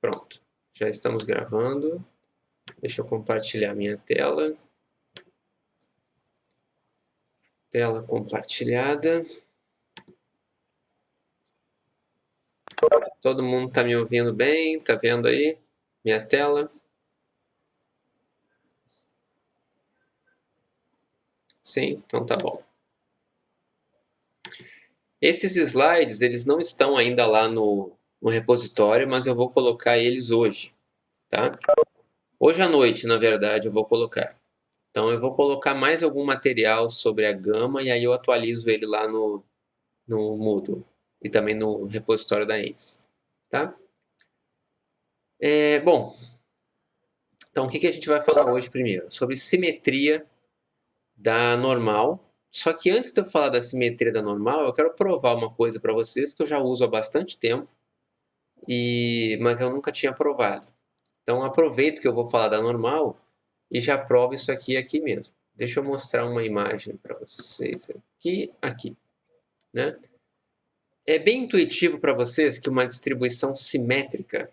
Pronto, já estamos gravando. Deixa eu compartilhar minha tela. Tela compartilhada. Todo mundo está me ouvindo bem? Está vendo aí minha tela? Sim? Então tá bom. Esses slides, eles não estão ainda lá no repositório, mas eu vou colocar eles hoje, tá? Hoje à noite, na verdade, eu vou colocar. Então eu vou colocar mais algum material sobre a gama e aí eu atualizo ele lá no Moodle e também no repositório da ENS, tá? Bom, então o que a gente vai falar hoje primeiro? Sobre simetria da normal. Só que antes de eu falar da simetria da normal, eu quero provar uma coisa para vocês que eu já uso há bastante tempo, mas eu nunca tinha provado. Então aproveito que eu vou falar da normal e já provo isso aqui mesmo. Deixa eu mostrar uma imagem para vocês aqui, né? É bem intuitivo para vocês que uma distribuição simétrica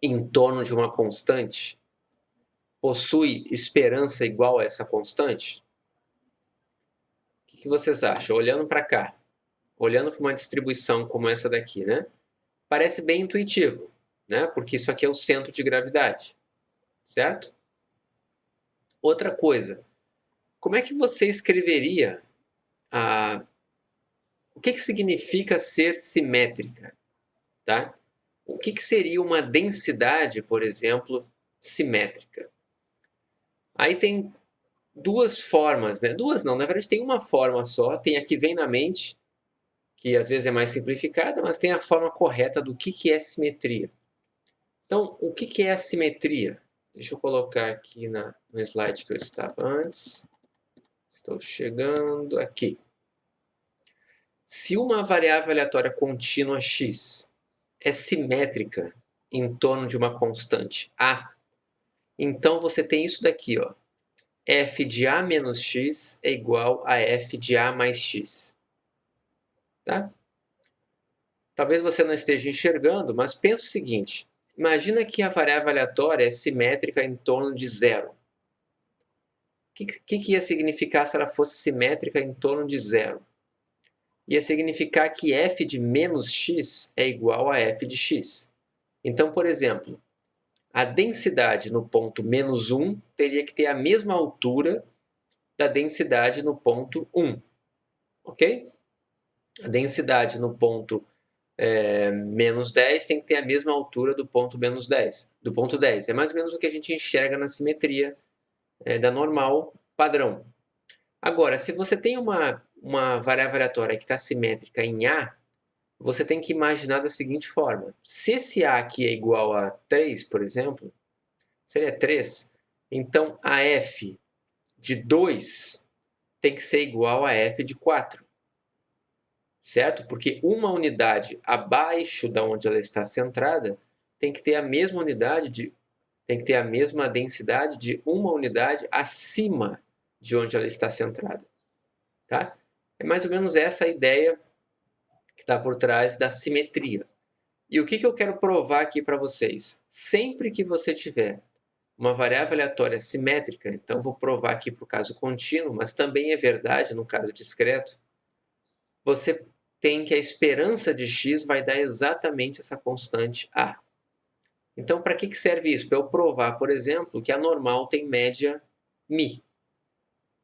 em torno de uma constante possui esperança igual a essa constante? O que vocês acham? Olhando para cá, olhando para uma distribuição como essa daqui, né? Parece bem intuitivo, né? Porque isso aqui é o centro de gravidade, certo? Outra coisa, como é que você escreveria o que significa ser simétrica, tá? O que seria uma densidade, por exemplo, simétrica? Aí tem duas formas, né? Duas não, na verdade tem uma forma só, tem a que vem na mente, que às vezes é mais simplificada, mas tem a forma correta do que é simetria. Então, o que é a simetria? Deixa eu colocar aqui no slide que eu estava antes. Estou chegando aqui. Se uma variável aleatória contínua x é simétrica em torno de uma constante a, então você tem isso daqui, ó. F de a menos x é igual a f de a mais x. Tá? Talvez você não esteja enxergando, mas pensa o seguinte. Imagina que a variável aleatória é simétrica em torno de zero. O que ia significar se ela fosse simétrica em torno de zero? Ia significar que f de menos x é igual a f de x. Então, por exemplo, a densidade no ponto menos 1 teria que ter a mesma altura da densidade no ponto 1. Ok? A densidade no ponto menos 10 tem que ter a mesma altura do ponto menos 10, do ponto 10. É mais ou menos o que a gente enxerga na simetria da normal padrão. Agora, se você tem uma variável aleatória que está simétrica em A, você tem que imaginar da seguinte forma. Se esse A aqui é igual a 3, por exemplo, seria 3, então a F de 2 tem que ser igual a F de 4. Certo? Porque uma unidade abaixo da onde ela está centrada tem que ter a mesma tem que ter a mesma densidade de uma unidade acima de onde ela está centrada. Tá? É mais ou menos essa a ideia que está por trás da simetria. E o que eu quero provar aqui para vocês? Sempre que você tiver uma variável aleatória simétrica, então vou provar aqui para o caso contínuo, mas também é verdade no caso discreto, você tem que a esperança de x vai dar exatamente essa constante a. Então, para que serve isso? Para eu provar, por exemplo, que a normal tem média μ.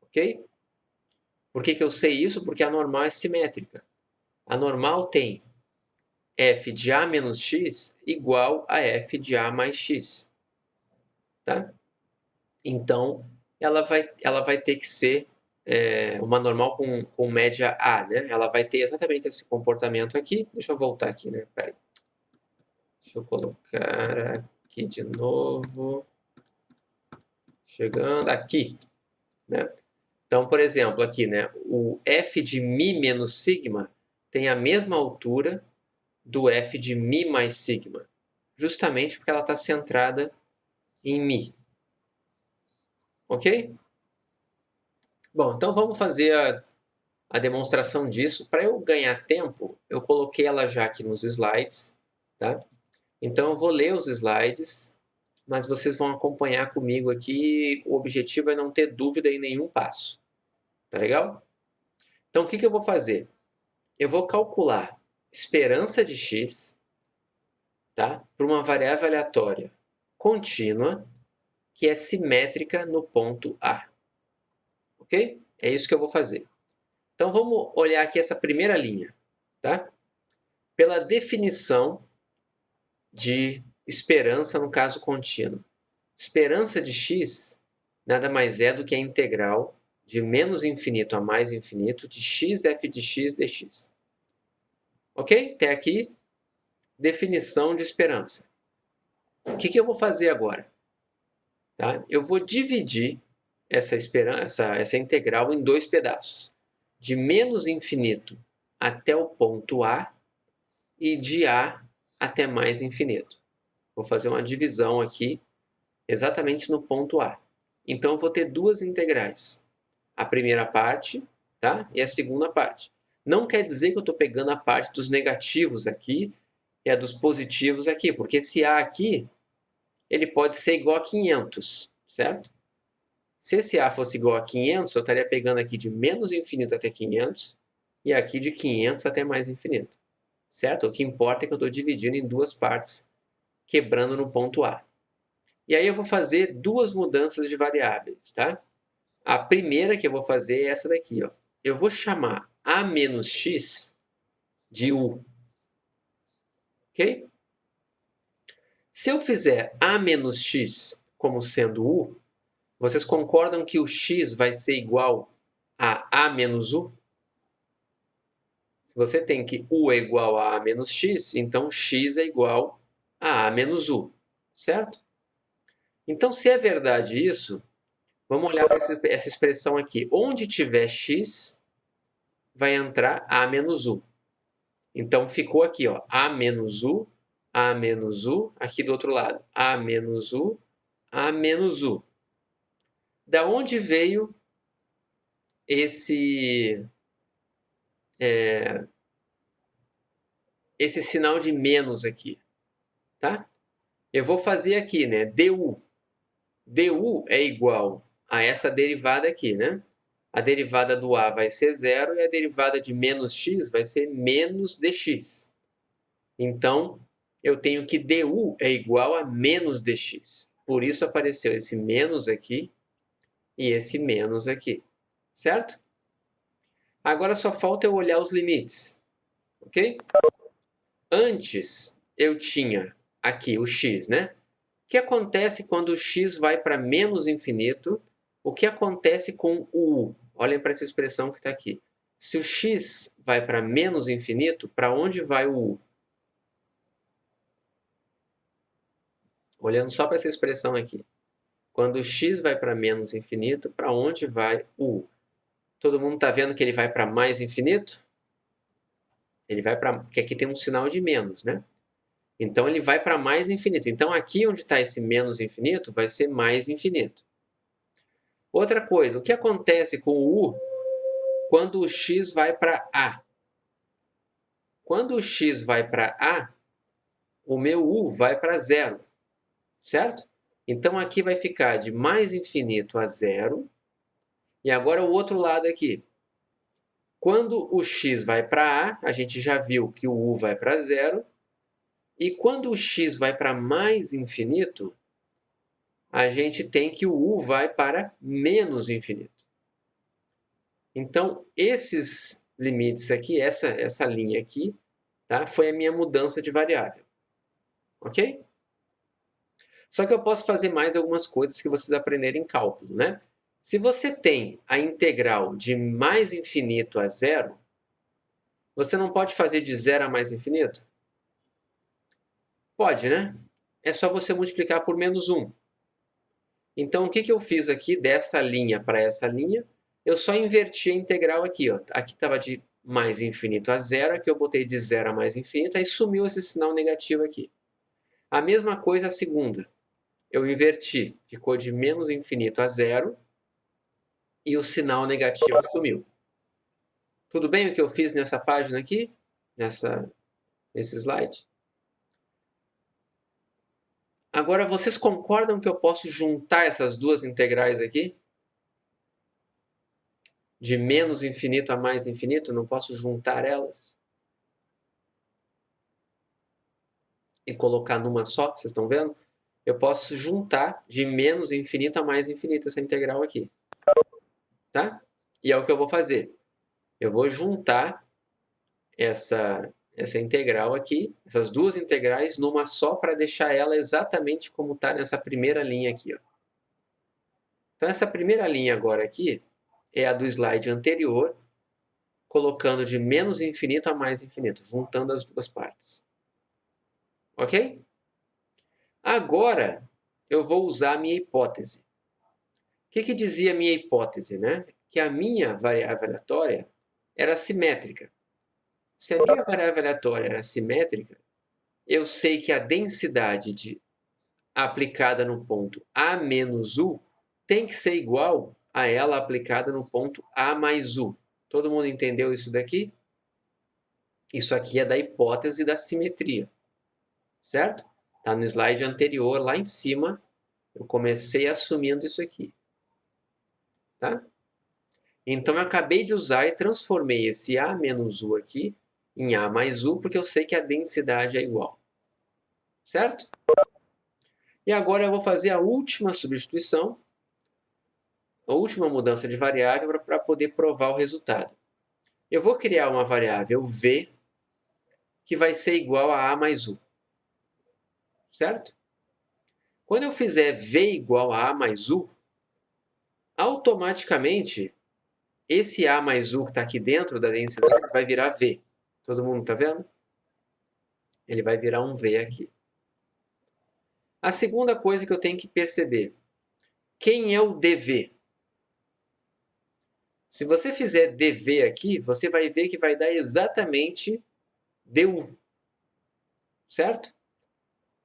Ok? Por que eu sei isso? Porque a normal é simétrica. A normal tem f de a menos x igual a f de a mais x. Tá? Então, ela vai ter que ser uma normal com média A, né? Ela vai ter exatamente esse comportamento aqui. Deixa eu voltar aqui, né? Peraí. Deixa eu colocar aqui de novo. Chegando aqui, né? Então, por exemplo, aqui, né? O f de μ menos sigma tem a mesma altura do f de μ mais sigma, justamente porque ela está centrada em μ. Ok? Bom, então vamos fazer a demonstração disso. Para eu ganhar tempo, eu coloquei ela já aqui nos slides, tá? Então, eu vou ler os slides, mas vocês vão acompanhar comigo aqui. O objetivo é não ter dúvida em nenhum passo. Tá legal? Então, o que eu vou fazer? Eu vou calcular esperança de x, tá? Para uma variável aleatória contínua que é simétrica no ponto A. Ok? É isso que eu vou fazer. Então, vamos olhar aqui essa primeira linha. Tá? Pela definição de esperança no caso contínuo. Esperança de x nada mais é do que a integral de menos infinito a mais infinito de x f de x dx. Ok? Até aqui, definição de esperança. O que eu vou fazer agora? Tá? Eu vou dividir essa integral em dois pedaços. De menos infinito até o ponto A e de A até mais infinito. Vou fazer uma divisão aqui exatamente no ponto A. Então, eu vou ter duas integrais. A primeira parte, tá? E a segunda parte. Não quer dizer que eu estou pegando a parte dos negativos aqui e a dos positivos aqui, porque esse A aqui, ele pode ser igual a 500, certo? Se esse A fosse igual a 500, eu estaria pegando aqui de menos infinito até 500 e aqui de 500 até mais infinito, certo? O que importa é que eu estou dividindo em duas partes, quebrando no ponto A. E aí eu vou fazer duas mudanças de variáveis, tá? A primeira que eu vou fazer é essa daqui, ó. Eu vou chamar A menos x de U, ok? Se eu fizer A menos x como sendo U, vocês concordam que o x vai ser igual a A menos U? Se você tem que U é igual a A menos x, então x é igual a A menos U, certo? Então, se é verdade isso, vamos olhar para essa expressão aqui. Onde tiver x, vai entrar A menos U. Então, ficou aqui, ó, A menos U, A menos U, aqui do outro lado, A menos U, A menos U. Da onde veio esse sinal de menos aqui, tá? Eu vou fazer aqui, né, du. Du é igual a essa derivada aqui, né? A derivada do A vai ser zero e a derivada de menos x vai ser menos dx. Então, eu tenho que du é igual a menos dx. Por isso apareceu esse menos aqui e esse menos aqui, certo? Agora só falta eu olhar os limites, ok? Antes eu tinha aqui o x, né? O que acontece quando o x vai para menos infinito? O que acontece com o u? Olhem para essa expressão que está aqui. Se o x vai para menos infinito, para onde vai o u? Olhando só para essa expressão aqui. Quando o x vai para menos infinito, para onde vai o u? Todo mundo está vendo que ele vai para mais infinito? Ele vai para... Porque aqui tem um sinal de menos, né? Então, ele vai para mais infinito. Então, aqui onde está esse menos infinito, vai ser mais infinito. Outra coisa, o que acontece com o u quando o x vai para A? Quando o x vai para A, o meu u vai para zero, certo? Então, aqui vai ficar de mais infinito a zero. E agora o outro lado aqui. Quando o x vai para A, a gente já viu que o u vai para zero. E quando o x vai para mais infinito, a gente tem que o u vai para menos infinito. Então, esses limites aqui, essa linha aqui, tá? Foi a minha mudança de variável. Ok? Só que eu posso fazer mais algumas coisas que vocês aprenderem em cálculo, né? Se você tem a integral de mais infinito a zero, você não pode fazer de zero a mais infinito? Pode, né? É só você multiplicar por menos 1. Então, o que eu fiz aqui dessa linha para essa linha? Eu só inverti a integral aqui. Ó. Aqui estava de mais infinito a zero, aqui eu botei de zero a mais infinito, aí sumiu esse sinal negativo aqui. A mesma coisa a segunda. Eu inverti, ficou de menos infinito a zero, e o sinal negativo sumiu. Tudo bem o que eu fiz nessa página aqui? Nesse slide? Agora, vocês concordam que eu posso juntar essas duas integrais aqui? De menos infinito a mais infinito, não posso juntar elas? E colocar numa só, vocês estão vendo? Eu posso juntar de menos infinito a mais infinito essa integral aqui. Tá? E é o que eu vou fazer. Eu vou juntar essa integral aqui, essas duas integrais, numa só para deixar ela exatamente como está nessa primeira linha aqui. Ó. Então, essa primeira linha agora aqui é a do slide anterior, colocando de menos infinito a mais infinito, juntando as duas partes. Ok? Agora, eu vou usar a minha hipótese. O que dizia a minha hipótese? Né? Que a minha variável aleatória era simétrica. Se a minha variável aleatória era simétrica, eu sei que a densidade aplicada no ponto A menos U tem que ser igual a ela aplicada no ponto A mais U. Todo mundo entendeu isso daqui? Isso aqui é da hipótese da simetria, certo? Está no slide anterior, lá em cima, eu comecei assumindo isso aqui. Tá? Então, eu acabei de usar e transformei esse A menos U aqui em A mais U, porque eu sei que a densidade é igual. Certo? E agora eu vou fazer a última substituição, a última mudança de variável para poder provar o resultado. Eu vou criar uma variável V que vai ser igual a A mais U. Certo? Quando eu fizer V igual a A mais U, automaticamente esse A mais U que está aqui dentro da densidade vai virar V. Todo mundo está vendo? Ele vai virar um V aqui. A segunda coisa que eu tenho que perceber, quem é o dV? Se você fizer dV aqui, você vai ver que vai dar exatamente du, certo?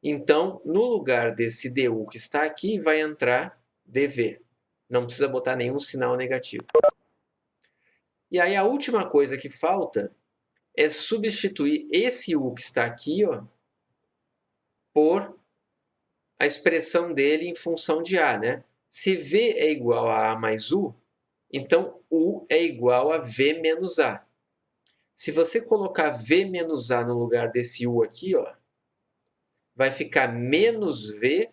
Então, no lugar desse du que está aqui, vai entrar dV. Não precisa botar nenhum sinal negativo. E aí a última coisa que falta é substituir esse u que está aqui, ó, por a expressão dele em função de a, né? Se v é igual a mais u, então u é igual a v menos a. Se você colocar v menos a no lugar desse u aqui, ó, vai ficar menos v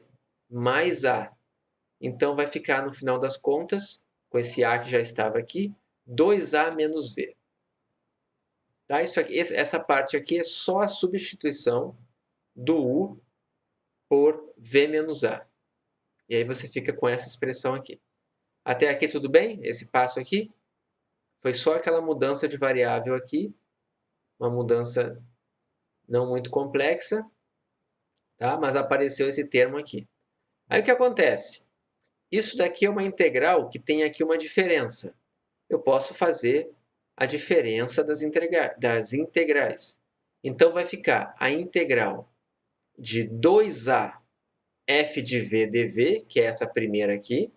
mais a. Então vai ficar, no final das contas, com esse a que já estava aqui, 2a menos v. Tá? Isso aqui, essa parte aqui é só a substituição do u por v menos a. E aí você fica com essa expressão aqui. Até aqui tudo bem? Esse passo aqui? Foi só aquela mudança de variável aqui, uma mudança não muito complexa, tá? Mas apareceu esse termo aqui. Aí o que acontece? Isso daqui é uma integral que tem aqui uma diferença. Eu posso fazer a diferença das integrais. Então vai ficar a integral de 2a f de v dv, que é essa primeira aqui.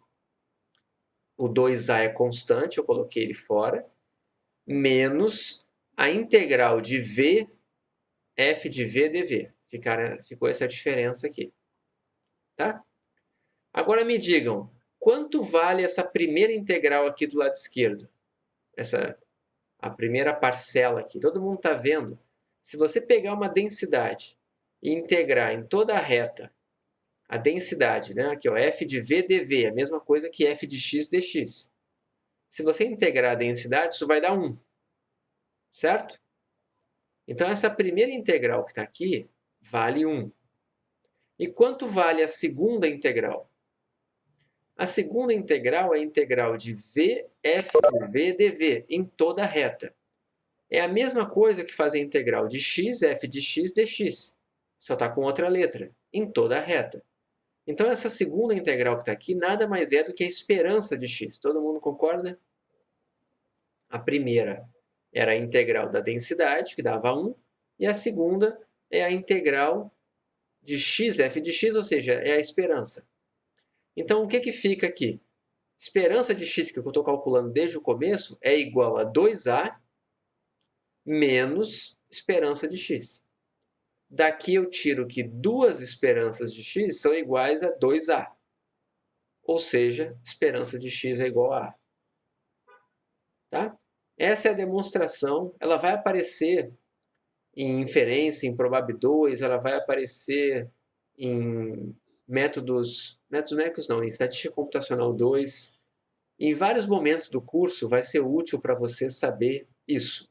O 2a é constante, eu coloquei ele fora, menos a integral de v f de v dv. Ficou essa diferença aqui. Tá? Agora me digam, quanto vale essa primeira integral aqui do lado esquerdo? A primeira parcela aqui. Todo mundo está vendo? Se você pegar uma densidade e integrar em toda a reta a densidade, né? Aqui, ó, f de v dv, a mesma coisa que f de x dx. Se você integrar a densidade, isso vai dar 1. Certo? Então, essa primeira integral que está aqui vale 1. E quanto vale a segunda integral? A segunda integral é a integral de v f de v dv em toda a reta. É a mesma coisa que fazer a integral de x, f de x dx. Só está com outra letra, em toda a reta. Então, essa segunda integral que está aqui nada mais é do que a esperança de x. Todo mundo concorda? A primeira era a integral da densidade, que dava 1, e a segunda é a integral de x, f de x, ou seja, é a esperança. Então, o que fica aqui? Esperança de x, que eu estou calculando desde o começo, é igual a 2a menos esperança de x. Daqui eu tiro que duas esperanças de x são iguais a 2a. Ou seja, esperança de x é igual a A. Tá? Essa é a demonstração. Ela vai aparecer em inferência, em prob 2, ela vai aparecer em métodos numéricos não, em estatística computacional 2. Em vários momentos do curso vai ser útil para você saber isso,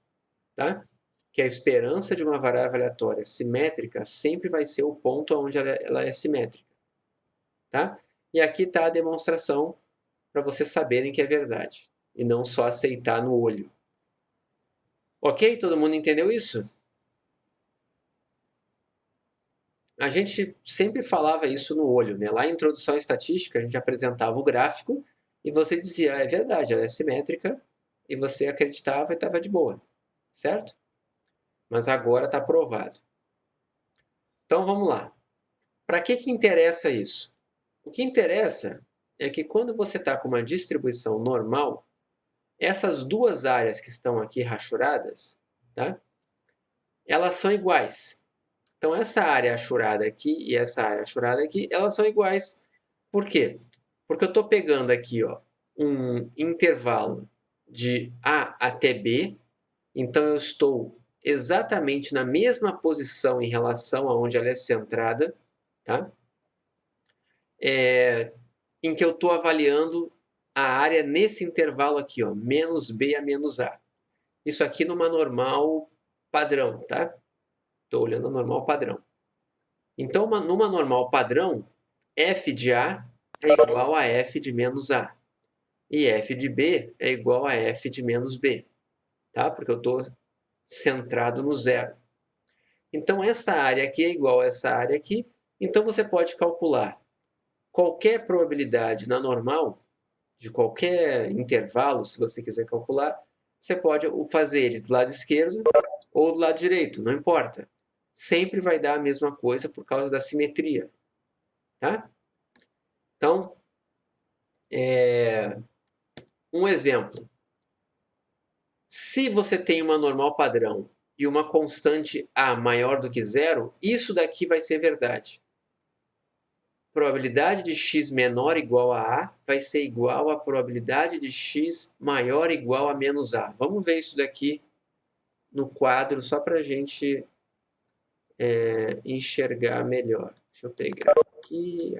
tá? Que a esperança de uma variável aleatória simétrica sempre vai ser o ponto onde ela é simétrica, tá? E aqui está a demonstração para vocês saberem que é verdade e não só aceitar no olho. Ok? Todo mundo entendeu isso? A gente sempre falava isso no olho, né? Lá em Introdução à Estatística, a gente apresentava o gráfico e você dizia, é verdade, ela é simétrica, e você acreditava e estava de boa, certo? Mas agora está provado. Então vamos lá. Para que interessa isso? O que interessa é que quando você está com uma distribuição normal, essas duas áreas que estão aqui rachuradas, tá? Elas são iguais. Então, essa área achurada aqui e essa área achurada aqui, elas são iguais. Por quê? Porque eu estou pegando aqui ó, um intervalo de A até B, então eu estou exatamente na mesma posição em relação a onde ela é centrada, tá? Em que eu estou avaliando a área nesse intervalo aqui, ó, menos B a menos A. Isso aqui numa normal padrão, tá? Estou olhando a normal padrão. Então, numa normal padrão, f de A é igual a f de menos A. E f de B é igual a f de menos B. Tá? Porque eu estou centrado no zero. Então, essa área aqui é igual a essa área aqui. Então, você pode calcular qualquer probabilidade na normal, de qualquer intervalo, se você quiser calcular, você pode fazer ele do lado esquerdo ou do lado direito, não importa. Sempre vai dar a mesma coisa por causa da simetria. Tá? Então, um exemplo. Se você tem uma normal padrão e uma constante A maior do que zero, isso daqui vai ser verdade. Probabilidade de x menor igual a A vai ser igual à probabilidade de x maior igual a menos A. Vamos ver isso daqui no quadro, só para a gente enxergar melhor. Deixa eu pegar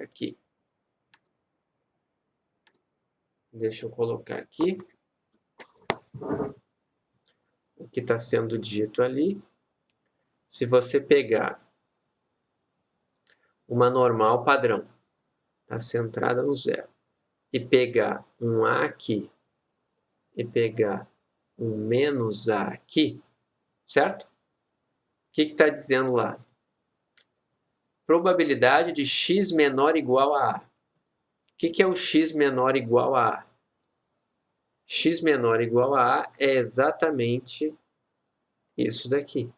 aqui. Deixa eu colocar aqui o que está sendo dito ali. Se você pegar uma normal padrão, está centrada no zero, e pegar um A aqui, e pegar um menos A aqui, certo? O que está dizendo lá? Probabilidade de x menor igual a A. O que é o x menor igual a A? X menor igual a A é exatamente isso daqui.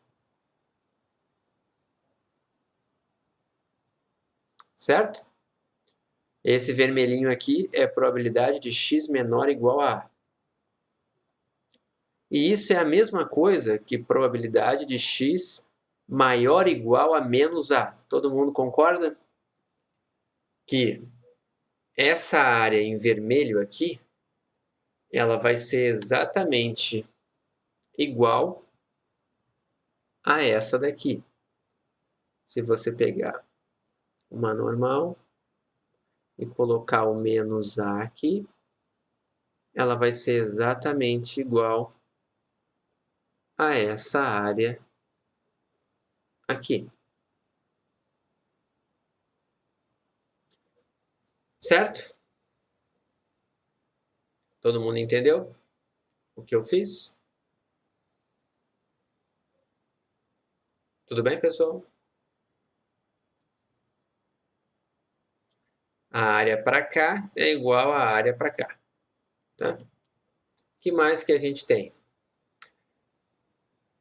Certo? Esse vermelhinho aqui é a probabilidade de x menor igual a A. E isso é a mesma coisa que probabilidade de x maior ou igual a menos A. Todo mundo concorda? Que essa área em vermelho aqui, ela vai ser exatamente igual a essa daqui. Se você pegar uma normal e colocar o menos A aqui, ela vai ser exatamente igual a essa área aqui. Certo? Todo mundo entendeu o que eu fiz? Tudo bem, pessoal? A área para cá é igual à área para cá. Tá? O que mais que a gente tem?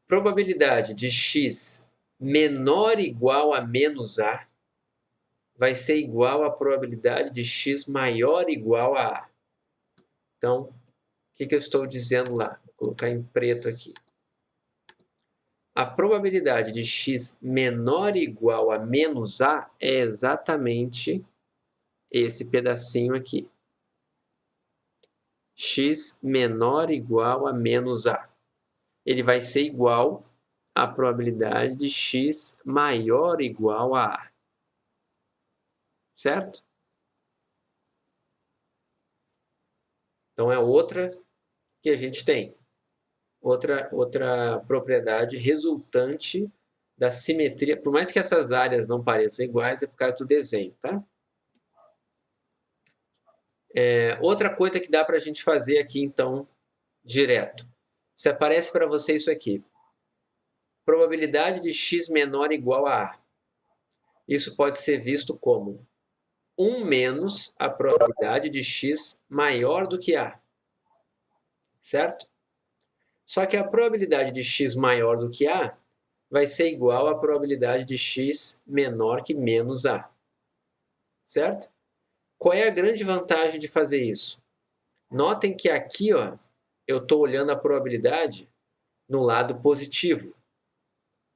Probabilidade de x menor ou igual a menos A vai ser igual à probabilidade de x maior ou igual a A. Então, o que eu estou dizendo lá? Vou colocar em preto aqui. a probabilidade de x menor ou igual a menos a é exatamente esse pedacinho aqui. X menor ou igual a menos a. Ele vai ser igual à probabilidade de x maior ou igual a a. Certo? Então é outra que a gente tem. Outra propriedade resultante da simetria. Por mais que essas áreas não pareçam iguais, é por causa do desenho, tá? Outra coisa que dá para a gente fazer aqui, então, direto. Se aparece para você isso aqui, probabilidade de x menor ou igual a a. Isso pode ser visto como 1 menos a probabilidade de x maior do que a. Certo? Só que a probabilidade de x maior do que a vai ser igual à probabilidade de x menor que menos a. Certo? Qual é a grande vantagem de fazer isso? Notem que aqui, ó, eu estou olhando a probabilidade no lado positivo,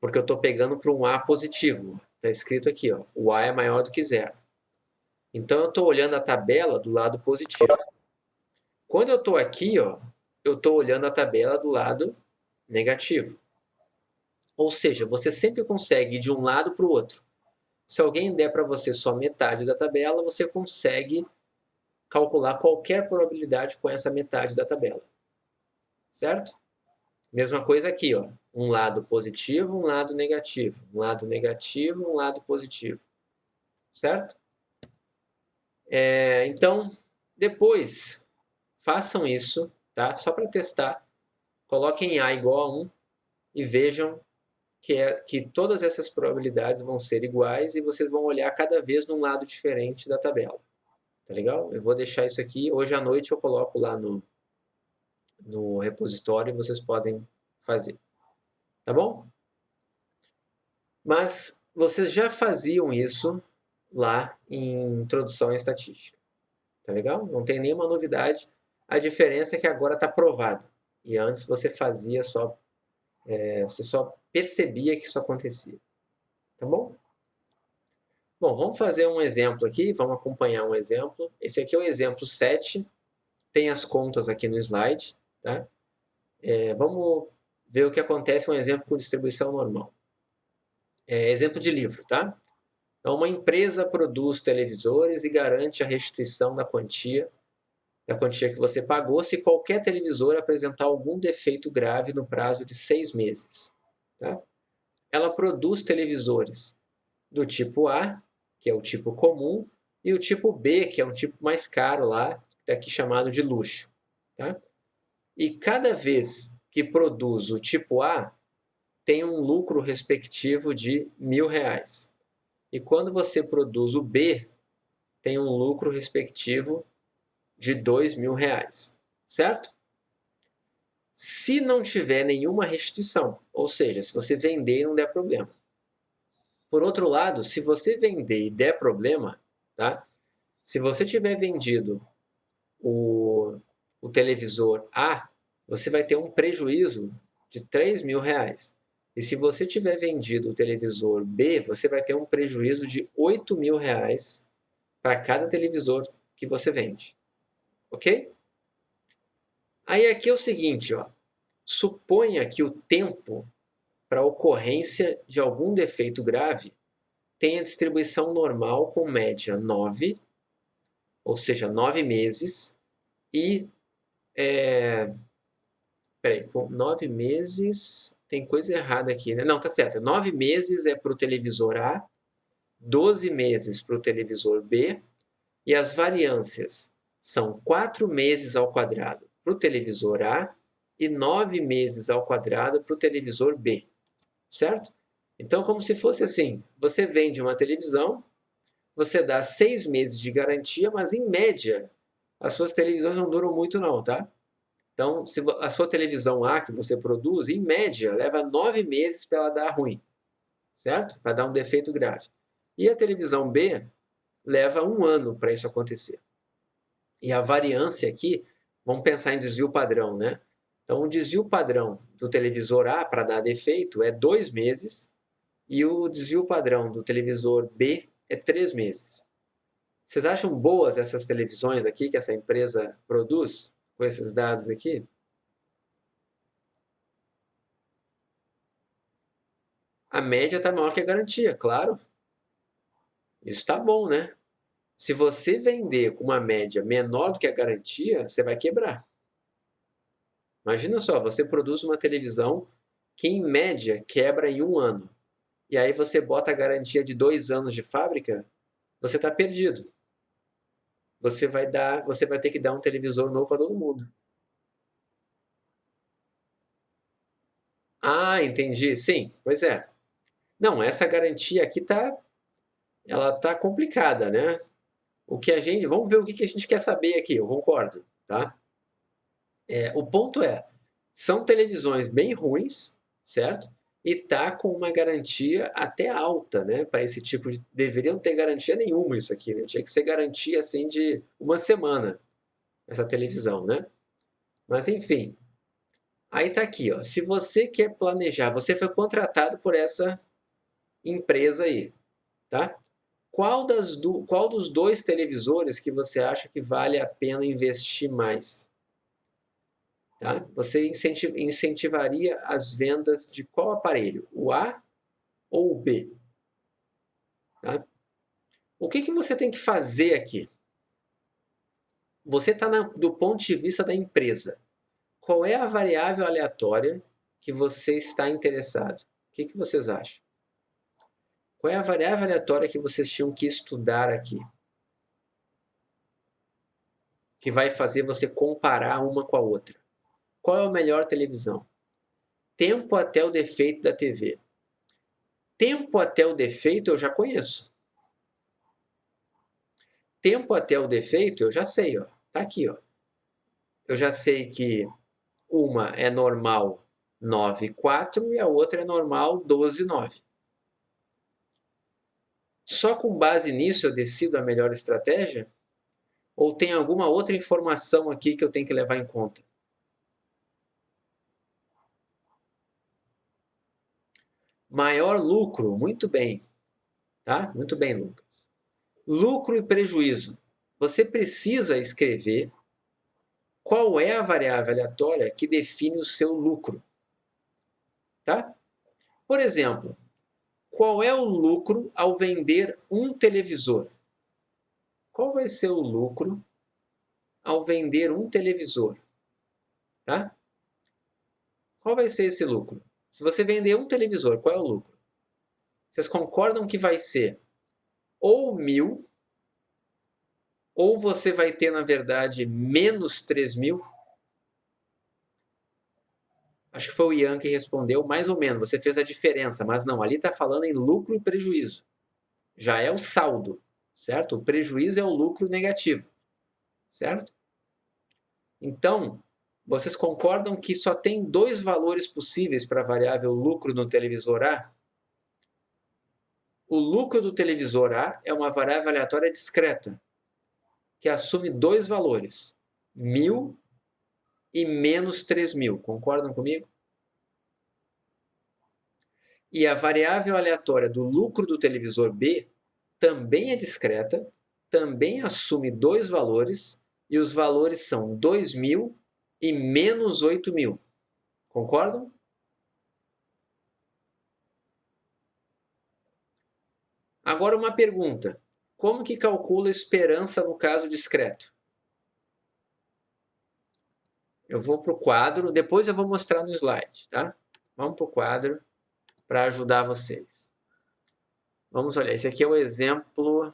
porque eu estou pegando para um a positivo. Está escrito aqui, ó, o a é maior do que zero. Então, eu estou olhando a tabela do lado positivo. Quando eu estou aqui, ó, eu estou olhando a tabela do lado negativo. Ou seja, você sempre consegue ir de um lado para o outro. Se alguém der para você só metade da tabela, você consegue calcular qualquer probabilidade com essa metade da tabela. Certo? Mesma coisa aqui, ó. Um lado positivo, um lado negativo. Um lado negativo, um lado positivo. Certo? Então, depois, façam isso, tá? Só para testar. Coloquem A igual a 1 e vejam que todas essas probabilidades vão ser iguais e vocês vão olhar cada vez num lado diferente da tabela. Tá legal? Eu vou deixar isso aqui. Hoje à noite eu coloco lá no repositório e vocês podem fazer. Tá bom? Mas vocês já faziam isso lá em Introdução à Estatística. Tá legal? Não tem nenhuma novidade. A diferença é que agora está provado. E antes você fazia só... você só percebia que isso acontecia. Tá bom? Bom, vamos fazer um exemplo aqui. Vamos acompanhar um exemplo. Esse aqui é o exemplo 7. Tem as contas aqui no slide. Tá? Vamos ver o que acontece com um exemplo com distribuição normal. Exemplo de livro, tá? Então, uma empresa produz televisores e garante a restituição da quantia que você pagou se qualquer televisor apresentar algum defeito grave no prazo de 6 meses. Tá? Ela produz televisores do tipo A, que é o tipo comum, e o tipo B, que é um tipo mais caro lá, aqui chamado de luxo. Tá? E cada vez que produz o tipo A, tem um lucro respectivo de R$ 1.000. E quando você produz o B, tem um lucro respectivo de R$ 2.000. Certo? Se não tiver nenhuma restituição, ou seja, se você vender e não der problema. Por outro lado, se você vender e der problema, tá? Se você tiver vendido o televisor A, você vai ter um prejuízo de R$ 3.000. E se você tiver vendido o televisor B, você vai ter um prejuízo de R$ 8.000 para cada televisor que você vende. Ok? Aí aqui é o seguinte, ó. Suponha que o tempo para ocorrência de algum defeito grave tenha distribuição normal com média 9, ou seja, 9 meses, e com 9 meses tem coisa errada aqui, né? Não, tá certo. 9 meses é para o televisor A, 12 meses para o televisor B, e as variâncias são 4 meses ao quadrado para o televisor A e 9 meses ao quadrado para o televisor B. Certo? Então, como se fosse assim, você vende uma televisão, você dá 6 meses de garantia, mas em média, as suas televisões não duram muito não, tá? Então, se a sua televisão A que você produz, em média, leva 9 meses para ela dar ruim, certo? Para dar um defeito grave. E a televisão B leva 1 ano para isso acontecer. E a variância aqui, vamos pensar em desvio padrão, né? Então, o desvio padrão do televisor A para dar defeito é 2 meses e o desvio padrão do televisor B é 3 meses. Vocês acham boas essas televisões aqui que essa empresa produz com esses dados aqui? A média está maior que a garantia, claro. Isso está bom, né? Se você vender com uma média menor do que a garantia, você vai quebrar. Imagina só, você produz uma televisão que em média quebra em 1 ano. E aí você bota a garantia de 2 anos de fábrica, você está perdido. Você vai ter que dar um televisor novo para todo mundo. Ah, entendi. Sim, pois é. Não, essa garantia aqui ela tá complicada, né? Vamos ver o que a gente quer saber aqui, eu concordo, tá? O ponto são televisões bem ruins, certo? E tá com uma garantia até alta, né? Para esse tipo de. Deveriam ter garantia nenhuma isso aqui, né? Tinha que ser garantia assim de 1 semana, essa televisão, né? Mas enfim. Aí tá aqui, ó. Se você quer planejar, você foi contratado por essa empresa aí, tá? Qual dos 2 televisores que você acha que vale a pena investir mais? Tá? Você incentivaria as vendas de qual aparelho? O A ou o B? Tá? O que você tem que fazer aqui? Você está do ponto de vista da empresa. Qual é a variável aleatória que você está interessado? O que vocês acham? Qual é a variável aleatória que vocês tinham que estudar aqui? Que vai fazer você comparar uma com a outra. Qual é a melhor televisão? Tempo até o defeito da TV. Tempo até o defeito eu já conheço. Tempo até o defeito eu já sei, ó. Tá aqui, ó. Eu já sei que uma é normal 9,4 e a outra é normal 12,9. Só com base nisso eu decido a melhor estratégia? Ou tem alguma outra informação aqui que eu tenho que levar em conta? Maior lucro, muito bem. Tá? Muito bem, Lucas. Lucro e prejuízo. Você precisa escrever qual é a variável aleatória que define o seu lucro. Tá? Por exemplo, qual é o lucro ao vender um televisor? Qual vai ser o lucro ao vender um televisor? Tá? Qual vai ser esse lucro? Se você vender um televisor, qual é o lucro? Vocês concordam que vai ser ou 1.000, ou você vai ter, na verdade, menos 3.000? Acho que foi o Ian que respondeu, mais ou menos. Você fez a diferença, mas não, ali está falando em lucro e prejuízo. Já é o saldo, certo? O prejuízo é o lucro negativo, certo? Então, vocês concordam que só tem 2 valores possíveis para a variável lucro no televisor A? O lucro do televisor A é uma variável aleatória discreta, que assume 2 valores, 1.000 e menos 3.000. Concordam comigo? E a variável aleatória do lucro do televisor B também é discreta, também assume 2 valores, e os valores são 2.000 e menos 8.000. Concordam? Agora uma pergunta. Como que calcula a esperança no caso discreto? Eu vou para o quadro, depois eu vou mostrar no slide, tá? Vamos para o quadro para ajudar vocês. Vamos olhar, esse aqui é o exemplo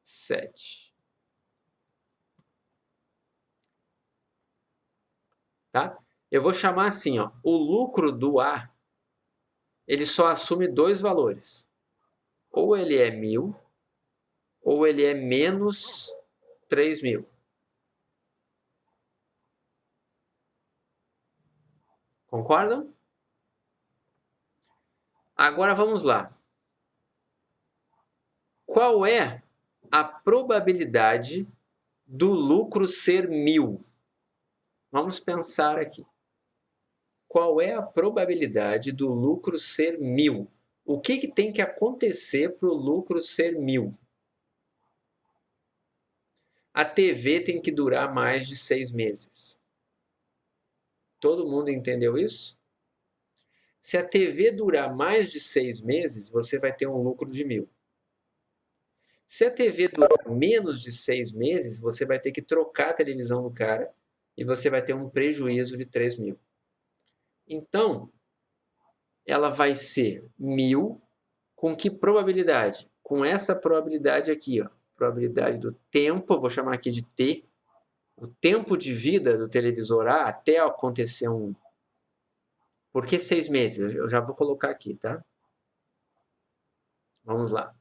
7. Tá? Eu vou chamar assim, ó, o lucro do A, ele só assume 2 valores. Ou ele é 1.000, ou ele é menos 3.000. Concordam? Agora vamos lá. Qual é a probabilidade do lucro ser 1.000? Vamos pensar aqui. qual é a probabilidade do lucro ser 1.000? O que tem que acontecer para o lucro ser 1.000? A TV tem que durar mais de 6 meses. Todo mundo entendeu isso? Se a TV durar mais de 6 meses, você vai ter um lucro de 1.000. Se a TV durar menos de 6 meses, você vai ter que trocar a televisão do cara e você vai ter um prejuízo de 3.000. Então, ela vai ser 1.000 com que probabilidade? Com essa probabilidade aqui, ó, probabilidade do tempo, eu vou chamar aqui de T, o tempo de vida do televisor A até acontecer um... Por que 6 meses? Eu já vou colocar aqui, tá? Vamos lá.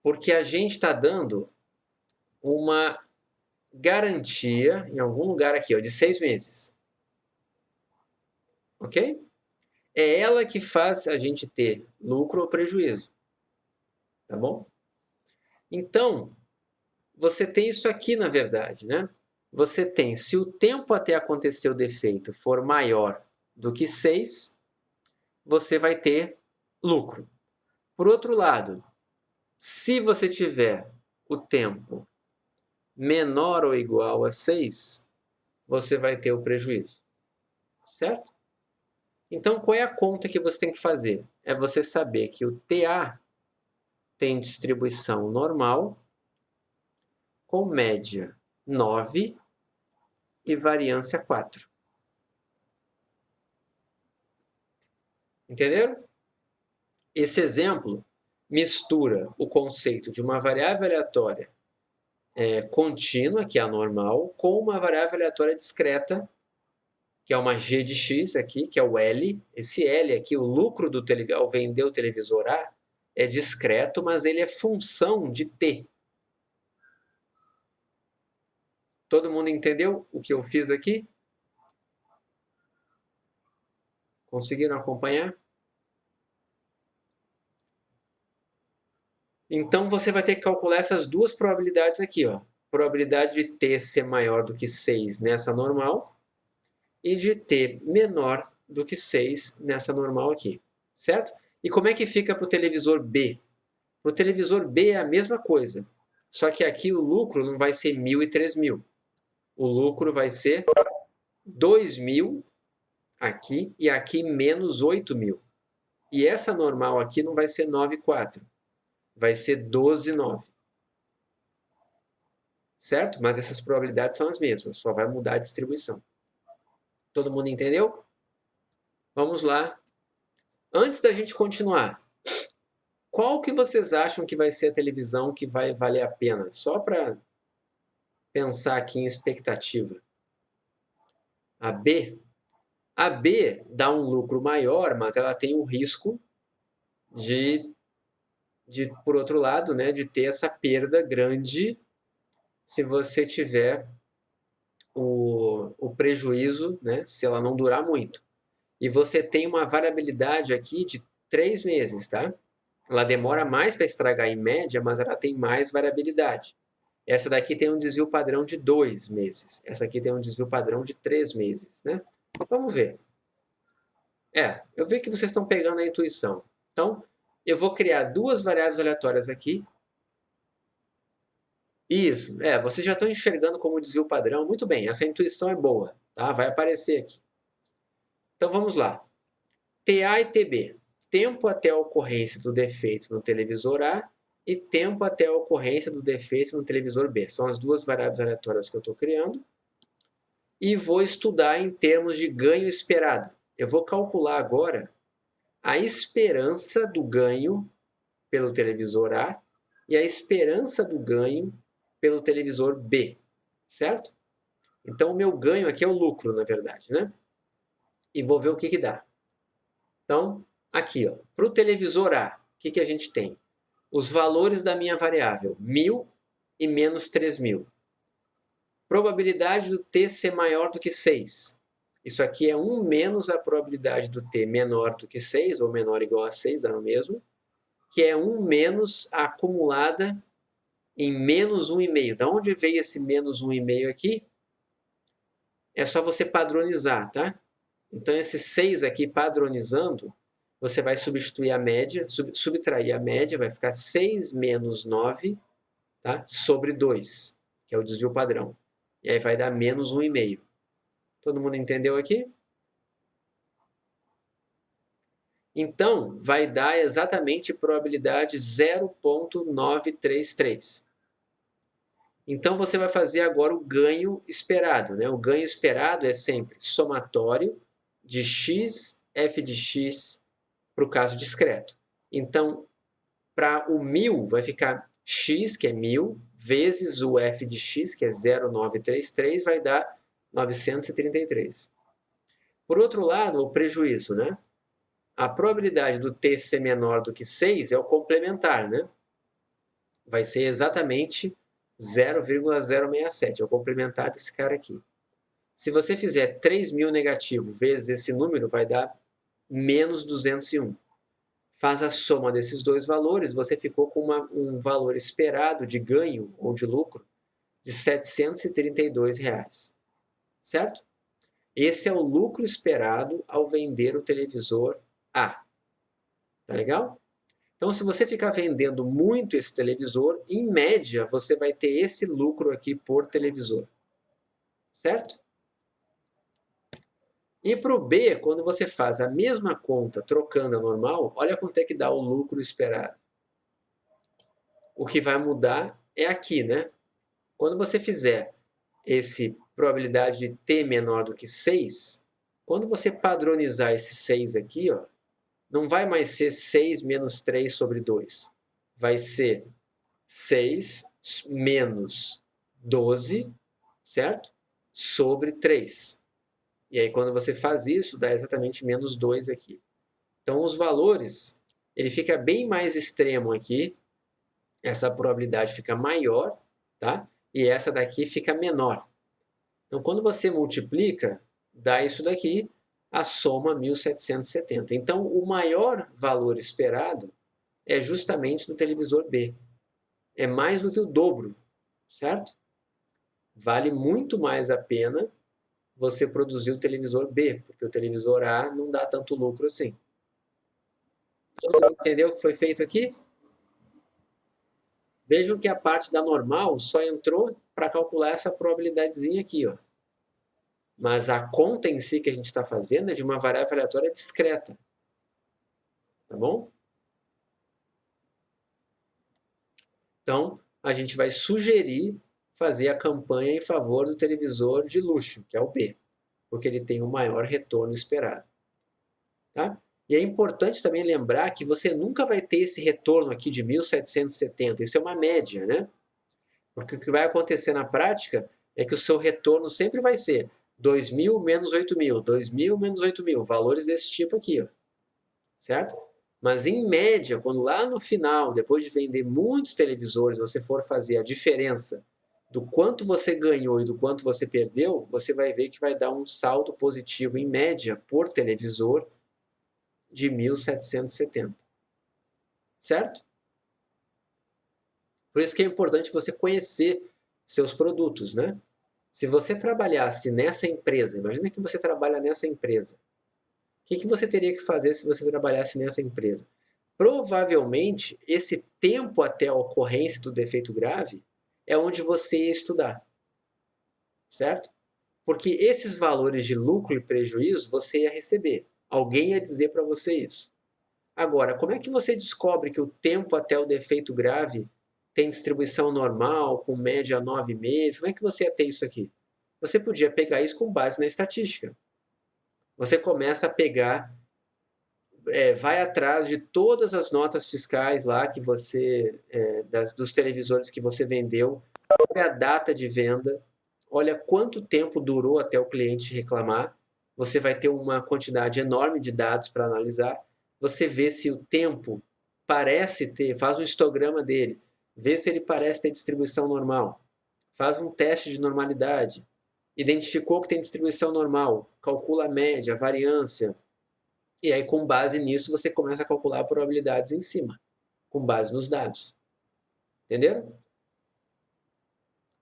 Porque a gente está dando uma garantia, em algum lugar aqui, ó, de 6 meses. Ok? É ela que faz a gente ter lucro ou prejuízo. Tá bom? Então, você tem isso aqui, na verdade, né? Você tem, se o tempo até acontecer o defeito for maior do que 6, você vai ter lucro. Por outro lado, se você tiver o tempo menor ou igual a 6, você vai ter o prejuízo. Certo? Então, qual é a conta que você tem que fazer? É você saber que o TA tem distribuição normal, com média 9 e variância 4. Entenderam? Esse exemplo mistura o conceito de uma variável aleatória contínua, que é a normal, com uma variável aleatória discreta, que é uma g de x aqui, que é o L. Esse L aqui, o lucro do televisor, ao vender o televisor A, é discreto, mas ele é função de t. Todo mundo entendeu o que eu fiz aqui? Conseguiram acompanhar? Então, você vai ter que calcular essas duas probabilidades aqui, ó. Probabilidade de t ser maior do que 6 nessa normal e de t menor do que 6 nessa normal aqui, certo? E como é que fica para o televisor B? Para o televisor B é a mesma coisa, só que aqui o lucro não vai ser 1.000 e 3.000. O lucro vai ser 2.000 aqui e aqui menos 8.000. E essa normal aqui não vai ser 9,4. Vai ser 12,9. Certo? Mas essas probabilidades são as mesmas, só vai mudar a distribuição. Todo mundo entendeu? Vamos lá. Antes da gente continuar, qual que vocês acham que vai ser a televisão que vai valer a pena? Só para pensar aqui em expectativa. A B? A B dá um lucro maior, mas ela tem o risco por outro lado, né, de ter essa perda grande se você tiver o prejuízo, né, se ela não durar muito. E você tem uma variabilidade aqui de 3 meses, tá? Ela demora mais para estragar em média, mas ela tem mais variabilidade. Essa daqui tem um desvio padrão de 2 meses. Essa aqui tem um desvio padrão de 3 meses, né? Vamos ver. Eu vejo que vocês estão pegando a intuição. Então, eu vou criar duas variáveis aleatórias aqui. Isso, vocês já estão enxergando como desvio padrão. Muito bem, essa intuição é boa, tá? Vai aparecer aqui. Então, vamos lá. TA e TB. Tempo até a ocorrência do defeito no televisor A e tempo até a ocorrência do defeito no televisor B. São as duas variáveis aleatórias que eu estou criando. E vou estudar em termos de ganho esperado. Eu vou calcular agora a esperança do ganho pelo televisor A e a esperança do ganho pelo televisor B, certo? Então, o meu ganho aqui é o lucro, na verdade, né? E vou ver o que dá. Então, aqui, para o televisor A, o que a gente tem? Os valores da minha variável, 1.000 e menos 3.000. Probabilidade do t ser maior do que 6. Isso aqui é 1 menos a probabilidade do t menor do que 6, ou menor ou igual a 6, dá no mesmo, que é 1 menos a acumulada em menos 1,5. Da onde veio esse menos 1,5 aqui? é só você padronizar, tá? Então, esse 6 aqui, padronizando, você vai substituir a média, subtrair a média, vai ficar 6 menos 9, tá? Sobre 2, que é o desvio padrão. E aí vai dar menos 1,5. Todo mundo entendeu aqui? Então, vai dar exatamente probabilidade 0,933. Então, você vai fazer agora o ganho esperado, né? O ganho esperado é sempre somatório de x, f de x, para o caso discreto. Então, para o 1000, vai ficar x, que é 1000, vezes o f de x, que é 0,933, vai dar 933. Por outro lado, o prejuízo, né? A probabilidade do t ser menor do que 6 é o complementar, né? Vai ser exatamente 0,067, é o complementar desse cara aqui. Se você fizer 3.000 negativo vezes esse número, vai dar menos 201. Faz a soma desses dois valores, você ficou com um valor esperado de ganho ou de lucro de R$ 732, certo? Esse é o lucro esperado ao vender o televisor A. Tá legal? Então, se você ficar vendendo muito esse televisor, em média, você vai ter esse lucro aqui por televisor. Certo? E para o B, quando você faz a mesma conta trocando a normal, olha quanto é que dá o lucro esperado. O que vai mudar é aqui, né? Quando você fizer esse probabilidade de t menor do que 6, quando você padronizar esse 6 aqui, ó, não vai mais ser 6 menos 3 sobre 2. Vai ser 6 menos 12, certo? Sobre 3. E aí, quando você faz isso, dá exatamente menos 2 aqui. Então, os valores, ele fica bem mais extremo aqui. Essa probabilidade fica maior, tá? E essa daqui fica menor. Então, quando você multiplica, dá isso daqui, a soma 1770. Então, o maior valor esperado é justamente no televisor B. É mais do que o dobro, certo? Vale muito mais a pena você produzir o televisor B, porque o televisor A não dá tanto lucro assim. Todo mundo entendeu o que foi feito aqui? Vejam que a parte da normal só entrou para calcular essa probabilidadezinha aqui, ó. Mas a conta em si que a gente está fazendo é de uma variável aleatória discreta. Tá bom? Então, a gente vai sugerir fazer a campanha em favor do televisor de luxo, que é o B, porque ele tem o maior retorno esperado. Tá? E é importante também lembrar que você nunca vai ter esse retorno aqui de 1770, isso é uma média, né? Porque o que vai acontecer na prática é que o seu retorno sempre vai ser 2.000 menos 8.000, 2.000 menos 8.000, valores desse tipo aqui, ó, certo? Mas em média, quando lá no final, depois de vender muitos televisores, você for fazer a diferença do quanto você ganhou e do quanto você perdeu, você vai ver que vai dar um saldo positivo em média por televisor de 1770. Certo? Por isso que é importante você conhecer seus produtos, né? Se você trabalhasse nessa empresa, imagina que você trabalha nessa empresa. O que você teria que fazer se você trabalhasse nessa empresa? Provavelmente, esse tempo até a ocorrência do defeito grave é onde você ia estudar. Certo? Porque esses valores de lucro e prejuízo você ia receber. Alguém ia dizer para você isso. Agora, como é que você descobre que o tempo até o defeito grave tem distribuição normal, com média 9 meses? Como é que você ia ter isso aqui? Você podia pegar isso com base na estatística. Você começa a pegar, vai atrás de todas as notas fiscais lá que você, dos televisores que você vendeu, olha a data de venda, olha quanto tempo durou até o cliente reclamar. Você vai ter uma quantidade enorme de dados para analisar. Você vê se o tempo parece ter, faz um histograma dele, vê se ele parece ter distribuição normal, faz um teste de normalidade, identificou que tem distribuição normal, calcula a média, a variância, e aí com base nisso você começa a calcular probabilidades em cima, com base nos dados. Entenderam?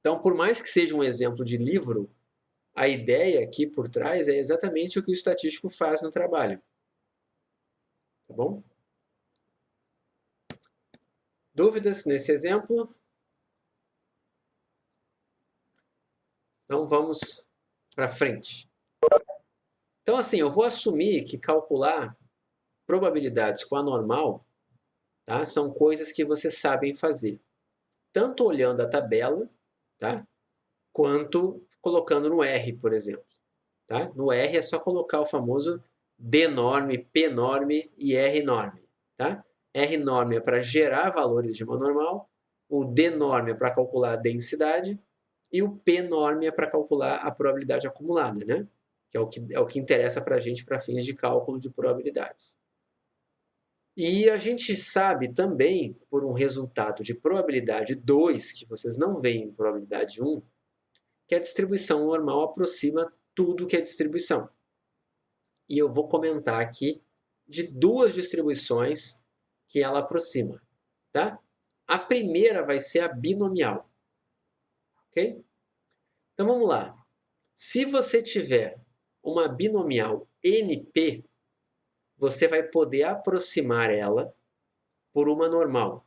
Então, por mais que seja um exemplo de livro, a ideia aqui por trás é exatamente o que o estatístico faz no trabalho. Tá bom? Dúvidas nesse exemplo? Então vamos para frente. Então assim, eu vou assumir que calcular probabilidades com a normal, tá, são coisas que vocês sabem fazer. Tanto olhando a tabela, tá, quanto colocando no R, por exemplo. Tá? No R é só colocar o famoso D-norme, P-norme e R-norme. Tá? R-norme é para gerar valores de uma normal, o D-norme é para calcular a densidade e o P-norme é para calcular a probabilidade acumulada, né? Que é o que interessa para a gente para fins de cálculo de probabilidades. E a gente sabe também, por um resultado de probabilidade 2, que vocês não veem em probabilidade 1, que a distribuição normal aproxima tudo que é distribuição. E eu vou comentar aqui de duas distribuições que ela aproxima. Tá? A primeira vai ser a binomial. Ok? Então vamos lá. Se você tiver uma binomial NP, você vai poder aproximar ela por uma normal.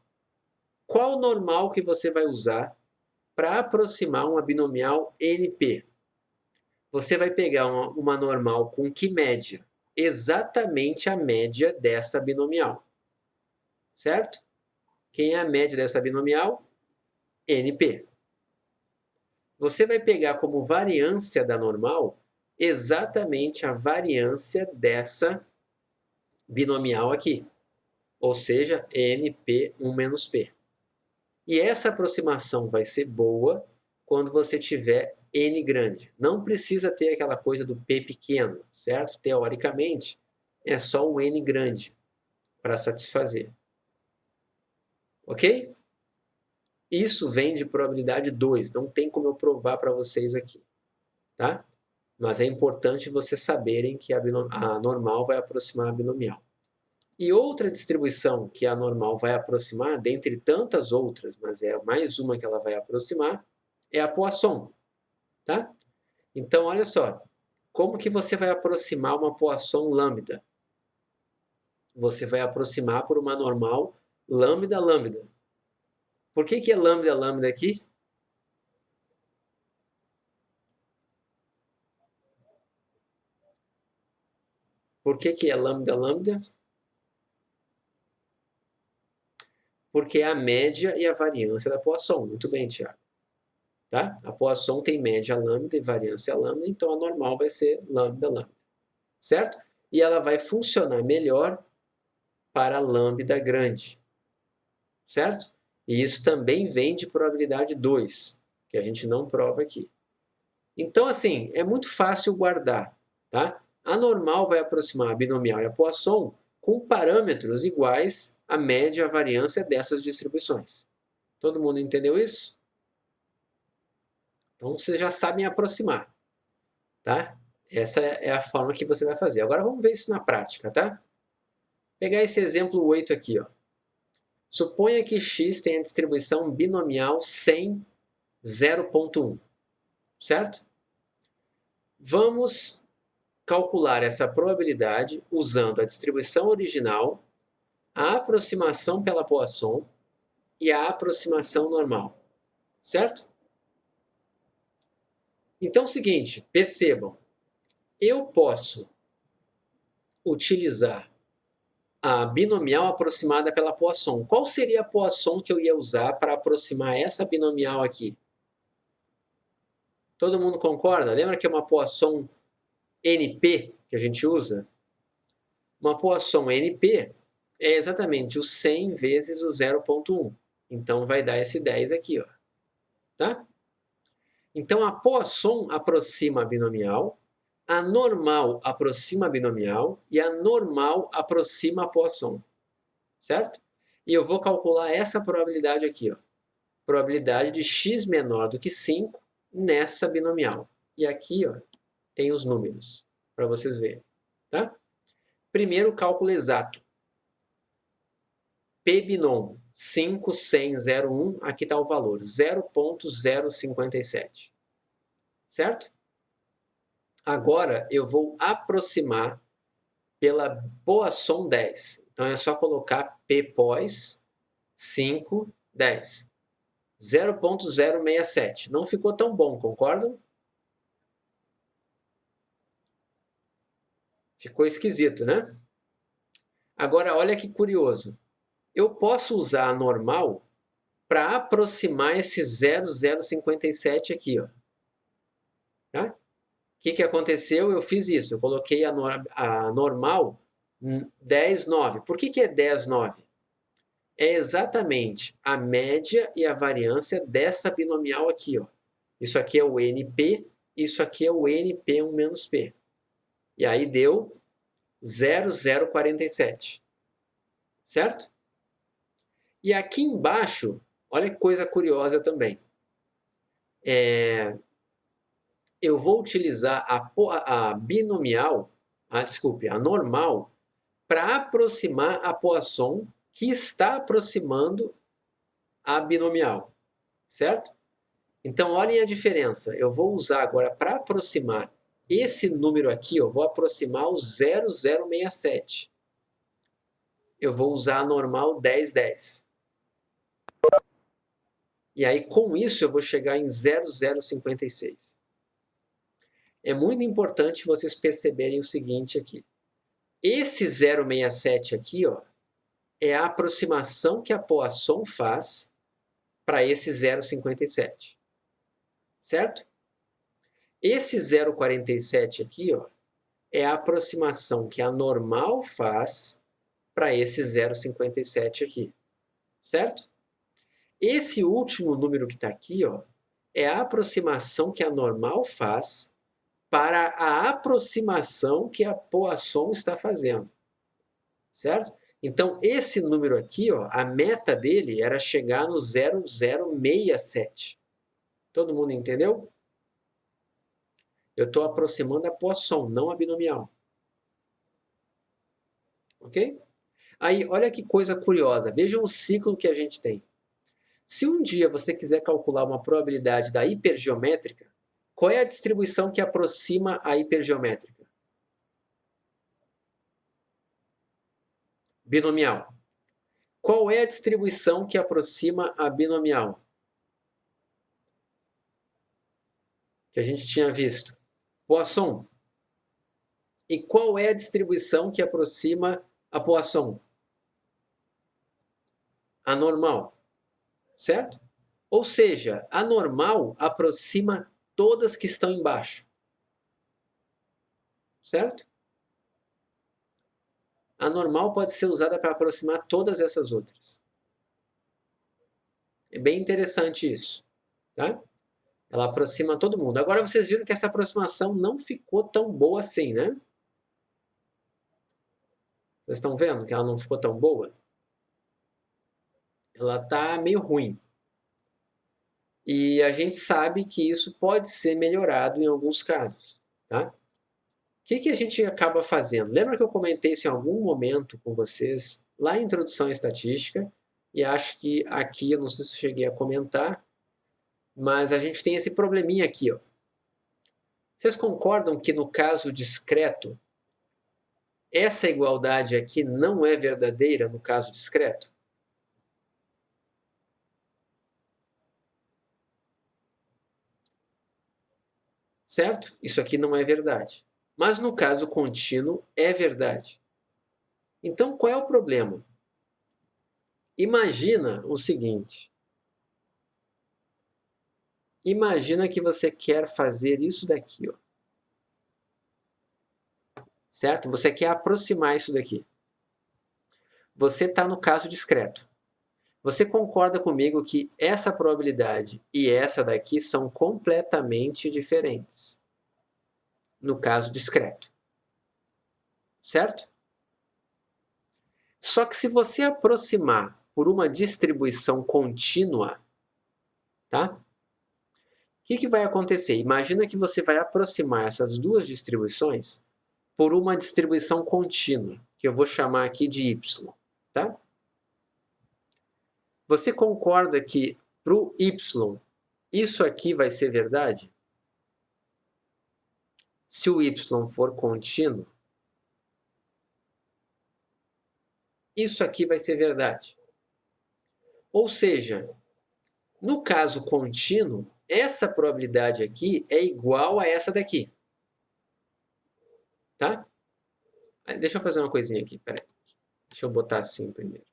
Qual normal que você vai usar para aproximar uma binomial NP? Você vai pegar uma normal com que média? Exatamente a média dessa binomial. Certo? Quem é a média dessa binomial? NP. Você vai pegar como variância da normal exatamente a variância dessa binomial aqui. Ou seja, NP1 menos P. E essa aproximação vai ser boa quando você tiver N grande. Não precisa ter aquela coisa do P pequeno, certo? Teoricamente, é só o N grande para satisfazer. Ok? Isso vem de probabilidade 2, não tem como eu provar para vocês aqui. Tá? Mas é importante vocês saberem que a normal vai aproximar a binomial. E outra distribuição que a normal vai aproximar, dentre tantas outras, mas é mais uma que ela vai aproximar, é a Poisson. Tá? Então, olha só, como que você vai aproximar uma Poisson lambda? Você vai aproximar por uma normal lambda-lambda. Por que é lambda-lambda aqui? Por que é lambda-lambda? Porque é a média e a variância da Poisson. Muito bem, Tiago. Tá? A Poisson tem média lambda e variância lambda, então a normal vai ser lambda-lambda. Certo? E ela vai funcionar melhor para lambda grande. Certo? E isso também vem de probabilidade 2, que a gente não prova aqui. Então, assim, é muito fácil guardar. Tá? A normal vai aproximar a binomial e a Poisson com parâmetros iguais à média e à variância dessas distribuições. Todo mundo entendeu isso? Então, vocês já sabem aproximar. Tá? Essa é a forma que você vai fazer. Agora, vamos ver isso na prática. Tá? Vou pegar esse exemplo 8 aqui. Ó. Suponha que x tem a distribuição binomial 100, 0,1. Certo? Vamos calcular essa probabilidade usando a distribuição original, a aproximação pela Poisson e a aproximação normal. Certo? Então é o seguinte, percebam, eu posso utilizar a binomial aproximada pela Poisson. Qual seria a Poisson que eu ia usar para aproximar essa binomial aqui? Todo mundo concorda? Lembra que é uma Poisson NP que a gente usa? Uma Poisson NP é exatamente o 100 vezes o 0,1. Então vai dar esse 10 aqui. Ó. Tá? Então a Poisson aproxima a binomial, a normal aproxima a binomial e a normal aproxima a Poisson. Certo? E eu vou calcular essa probabilidade aqui. Ó. Probabilidade de x menor do que 5 nessa binomial. E aqui ó, tem os números para vocês verem. Tá? Primeiro, cálculo exato. P binom 5, 100, 0,1, aqui está o valor, 0,057. Certo? Agora eu vou aproximar pela Poisson 10. Então é só colocar PPOS 5, 10. 0,067. Não ficou tão bom, concordam? Ficou esquisito, né? Agora, olha que curioso. Eu posso usar a normal para aproximar esse 0,057 aqui, ó. Tá? O que aconteceu? Eu fiz isso. Eu coloquei a normal 10,9. Por que é 10,9? É exatamente a média e a variância dessa binomial aqui, ó. Isso aqui é o NP, isso aqui é o NP1 menos P. E aí deu 0,047. Certo? E aqui embaixo, olha que coisa curiosa também. Eu vou utilizar a binomial, a normal, para aproximar a Poisson que está aproximando a binomial, certo? Então, olhem a diferença. Eu vou usar agora para aproximar esse número aqui, eu vou aproximar o 0067. Eu vou usar a normal 1010. E aí, com isso, eu vou chegar em 0056. É muito importante vocês perceberem o seguinte aqui. Esse 067 aqui, ó, é a aproximação que a Poisson faz para esse 0,57. Certo? Esse 0,47 aqui, ó, é a aproximação que a normal faz para esse 0,57 aqui. Certo? Esse último número que está aqui, ó, é a aproximação que a normal faz para a aproximação que a Poisson está fazendo. Certo? Então, esse número aqui, ó, a meta dele era chegar no 0067. Todo mundo entendeu? Eu estou aproximando a Poisson, não a binomial. Ok? Aí, olha que coisa curiosa. Vejam o ciclo que a gente tem. Se um dia você quiser calcular uma probabilidade da hipergeométrica, qual é a distribuição que aproxima a hipergeométrica? Binomial. Qual é a distribuição que aproxima a binomial? Que a gente tinha visto. Poisson. E qual é a distribuição que aproxima a Poisson? A normal. Certo? Ou seja, a normal aproxima todas que estão embaixo. Certo? A normal pode ser usada para aproximar todas essas outras. É bem interessante isso. Tá? Ela aproxima todo mundo. Agora vocês viram que essa aproximação não ficou tão boa assim, né? Vocês estão vendo que ela não ficou tão boa? Ela está meio ruim. E a gente sabe que isso pode ser melhorado em alguns casos. Tá? O que a gente acaba fazendo? Lembra que eu comentei isso em algum momento com vocês, lá em Introdução à Estatística, e acho que aqui, eu não sei se eu cheguei a comentar, mas a gente tem esse probleminha aqui. Ó. Vocês concordam que no caso discreto, essa igualdade aqui não é verdadeira no caso discreto? Certo? Isso aqui não é verdade. Mas no caso contínuo é verdade. Então qual é o problema? Imagina o seguinte. Imagina que você quer fazer isso daqui, ó. Certo? Você quer aproximar isso daqui. Você está no caso discreto. Você concorda comigo que essa probabilidade e essa daqui são completamente diferentes no caso discreto. Certo? Só que se você aproximar por uma distribuição contínua, tá? O que vai acontecer? Imagina que você vai aproximar essas duas distribuições por uma distribuição contínua, que eu vou chamar aqui de y, tá? Você concorda que para o y isso aqui vai ser verdade? se o y for contínuo, isso aqui vai ser verdade. Ou seja, no caso contínuo, essa probabilidade aqui é igual a essa daqui. Tá? Deixa eu fazer uma coisinha aqui, peraí. Deixa eu botar assim primeiro.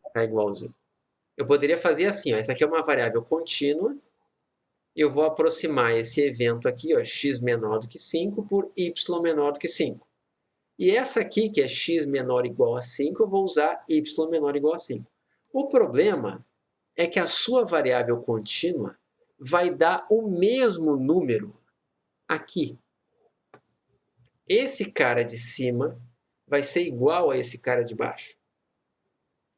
Ficar igualzinho. Eu poderia fazer assim, ó, essa aqui é uma variável contínua. Eu vou aproximar esse evento aqui, ó, x menor do que 5, por y menor do que 5. E essa aqui, que é x menor ou igual a 5, eu vou usar y menor ou igual a 5. O problema é que a sua variável contínua vai dar o mesmo número aqui. Esse cara de cima vai ser igual a esse cara de baixo.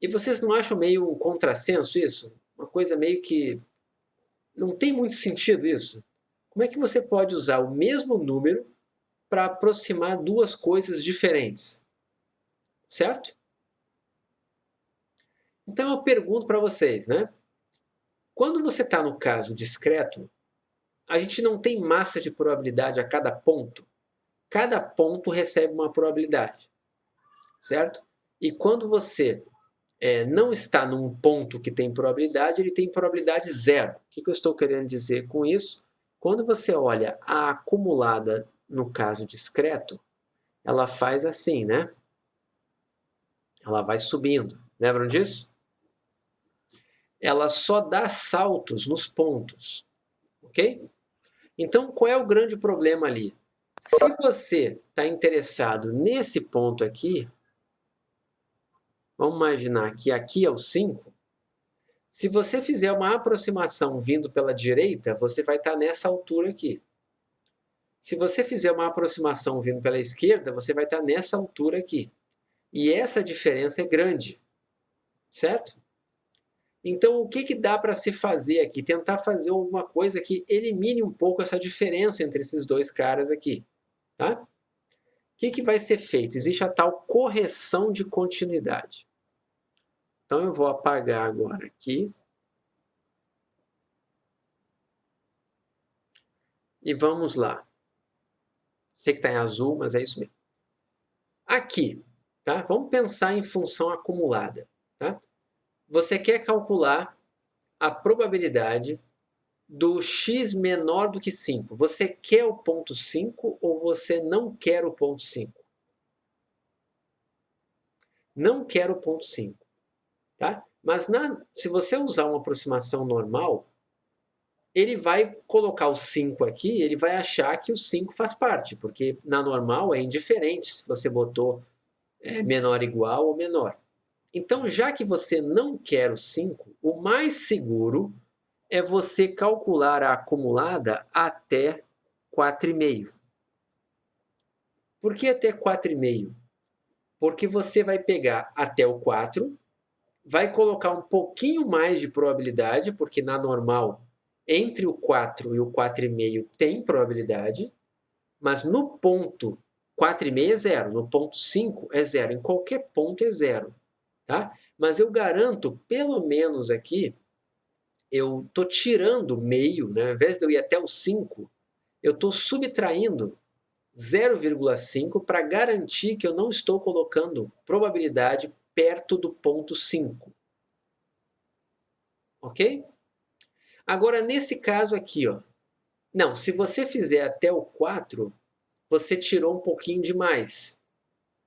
E vocês não acham meio um contrassenso isso? Uma coisa meio que... não tem muito sentido isso. Como é que você pode usar o mesmo número para aproximar duas coisas diferentes? Certo? Então eu pergunto para vocês, né? Quando você está no caso discreto, a gente não tem massa de probabilidade a cada ponto. Cada ponto recebe uma probabilidade, certo? E quando você não está num ponto que tem probabilidade, ele tem probabilidade zero. O que eu estou querendo dizer com isso? Quando você olha a acumulada no caso discreto, ela faz assim, né? Ela vai subindo. Lembram disso? Ela só dá saltos nos pontos, ok? Então, qual é o grande problema ali? Se você está interessado nesse ponto aqui, vamos imaginar que aqui é o 5. Se você fizer uma aproximação vindo pela direita, você vai estar nessa altura aqui. Se você fizer uma aproximação vindo pela esquerda, você vai estar nessa altura aqui. E essa diferença é grande, certo? Então, o que dá para se fazer aqui? Tentar fazer alguma coisa que elimine um pouco essa diferença entre esses dois caras aqui. Tá? O que vai ser feito? Existe a tal correção de continuidade. Então, eu vou apagar agora aqui. E vamos lá. Sei que está em azul, mas é isso mesmo. Aqui, tá? Vamos pensar em função acumulada. Tá? Você quer calcular a probabilidade do x menor do que 5. Você quer o ponto 5 ou você não quer o ponto 5? Não quer o ponto 5. Tá? Mas se você usar uma aproximação normal, ele vai colocar o 5 aqui, ele vai achar que o 5 faz parte, porque na normal é indiferente se você botou menor igual ou menor. Então, já que você não quer o 5, o mais seguro é você calcular a acumulada até 4,5. Por que até 4,5? Porque você vai pegar até o 4, vai colocar um pouquinho mais de probabilidade, porque na normal, entre o 4 e o 4,5 tem probabilidade, mas no ponto 4,5 é zero, no ponto 5 é zero, em qualquer ponto é zero. Tá? Mas eu garanto, pelo menos aqui, eu estou tirando meio, né? Ao invés de eu ir até o 5, eu estou subtraindo 0,5 para garantir que eu não estou colocando probabilidade perto do ponto 5. Ok? Agora, nesse caso aqui, ó, não, se você fizer até o 4, você tirou um pouquinho demais,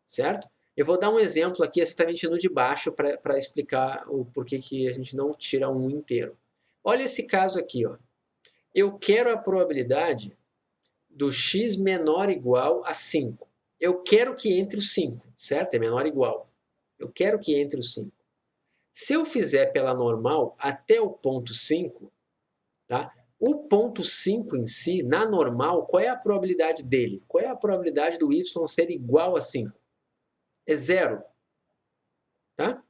certo? Eu vou dar um exemplo aqui exatamente no de baixo para explicar o porquê que a gente não tira um inteiro. Olha esse caso aqui, ó. Eu quero a probabilidade do x menor ou igual a 5. Eu quero que entre os 5, certo? É menor ou igual. Eu quero que entre os 5. Se eu fizer pela normal até o ponto 5, tá? O ponto 5 em si, na normal, qual é a probabilidade dele? Qual é a probabilidade do y ser igual a 5? É zero. Tá?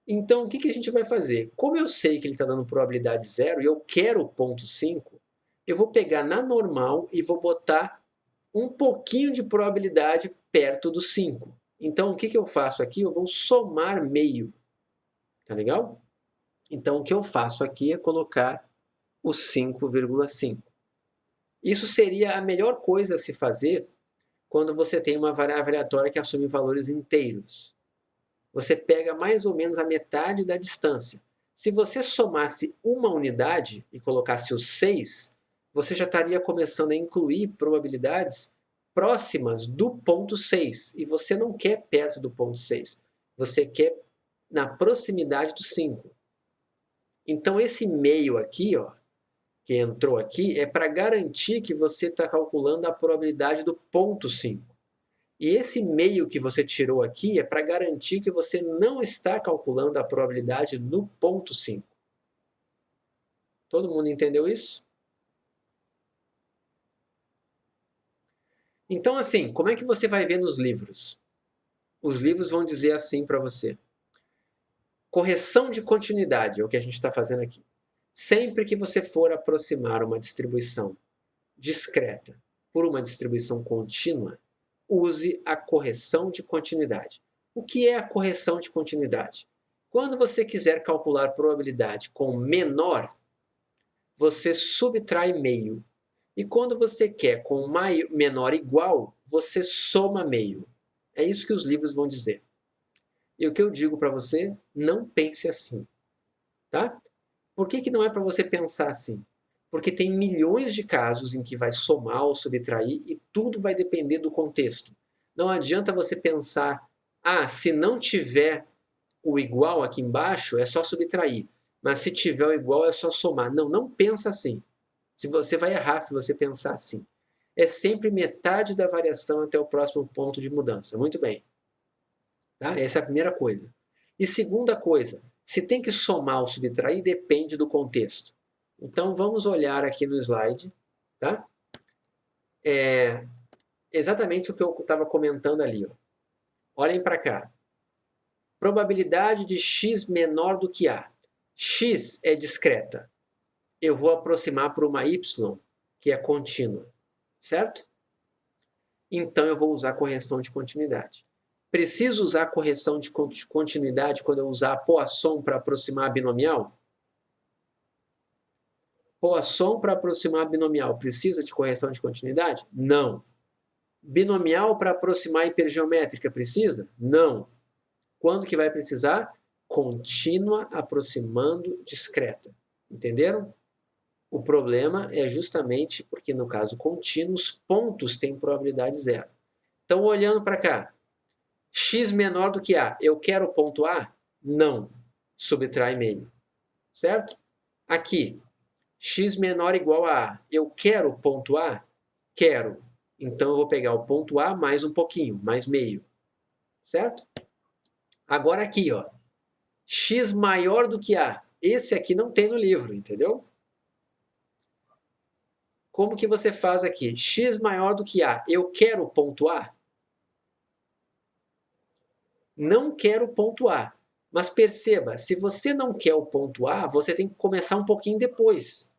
Então, o que a gente vai fazer? Como eu sei que ele está dando probabilidade zero e eu quero o ponto 5, eu vou pegar na normal e vou botar um pouquinho de probabilidade perto do 5. Então, o que eu faço aqui? Eu vou somar meio. Tá legal? Então, o que eu faço aqui é colocar o 5,5. Isso seria a melhor coisa a se fazer quando você tem uma variável aleatória que assume valores inteiros. Você pega mais ou menos a metade da distância. Se você somasse uma unidade e colocasse os 6, você já estaria começando a incluir probabilidades próximas do ponto 6. E você não quer perto do ponto 6. Você quer na proximidade do 5. Então, esse meio aqui, ó, que entrou aqui, é para garantir que você está calculando a probabilidade do ponto 5. E esse meio que você tirou aqui é para garantir que você não está calculando a probabilidade no ponto 5. Todo mundo entendeu isso? Então, assim, como é que você vai ver nos livros? Os livros vão dizer assim para você. Correção de continuidade é o que a gente está fazendo aqui. Sempre que você for aproximar uma distribuição discreta por uma distribuição contínua, use a correção de continuidade. O que é a correção de continuidade? Quando você quiser calcular probabilidade com menor, você subtrai meio. E quando você quer com menor igual, você soma meio. É isso que os livros vão dizer. E o que eu digo para você, não pense assim. Tá? Por que não é para você pensar assim? Porque tem milhões de casos em que vai somar ou subtrair e tudo vai depender do contexto. Não adianta você pensar, se não tiver o igual aqui embaixo, é só subtrair. Mas se tiver o igual, é só somar. Não, não pensa assim. Se você vai errar se você pensar assim. É sempre metade da variação até o próximo ponto de mudança. Muito bem. Tá? Essa é a primeira coisa. E segunda coisa, se tem que somar ou subtrair, depende do contexto. Então, vamos olhar aqui no slide. Tá? Exatamente o que eu estava comentando ali. Ó. Olhem para cá. Probabilidade de x menor do que a. X é discreta. Eu vou aproximar para uma y, que é contínua. Certo? Então, eu vou usar correção de continuidade. Preciso usar correção de continuidade quando eu usar Poisson para aproximar a binomial? Poisson para aproximar a binomial precisa de correção de continuidade? Não. Binomial para aproximar a hipergeométrica precisa? Não. Quando que vai precisar? Contínua aproximando discreta. Entenderam? O problema é justamente porque no caso contínuo os pontos têm probabilidade zero. Então, olhando para cá, x menor do que a, eu quero ponto A? Não. Subtrai meio. Certo? Aqui, x menor ou igual a A, eu quero ponto A? Quero. Então, eu vou pegar o ponto A mais um pouquinho, mais meio. Certo? Agora aqui, ó, x maior do que A. Esse aqui não tem no livro, entendeu? Como que você faz aqui? X maior do que A. Eu quero ponto A? Não quero ponto A. Mas perceba, se você não quer o ponto A, você tem que começar um pouquinho depois.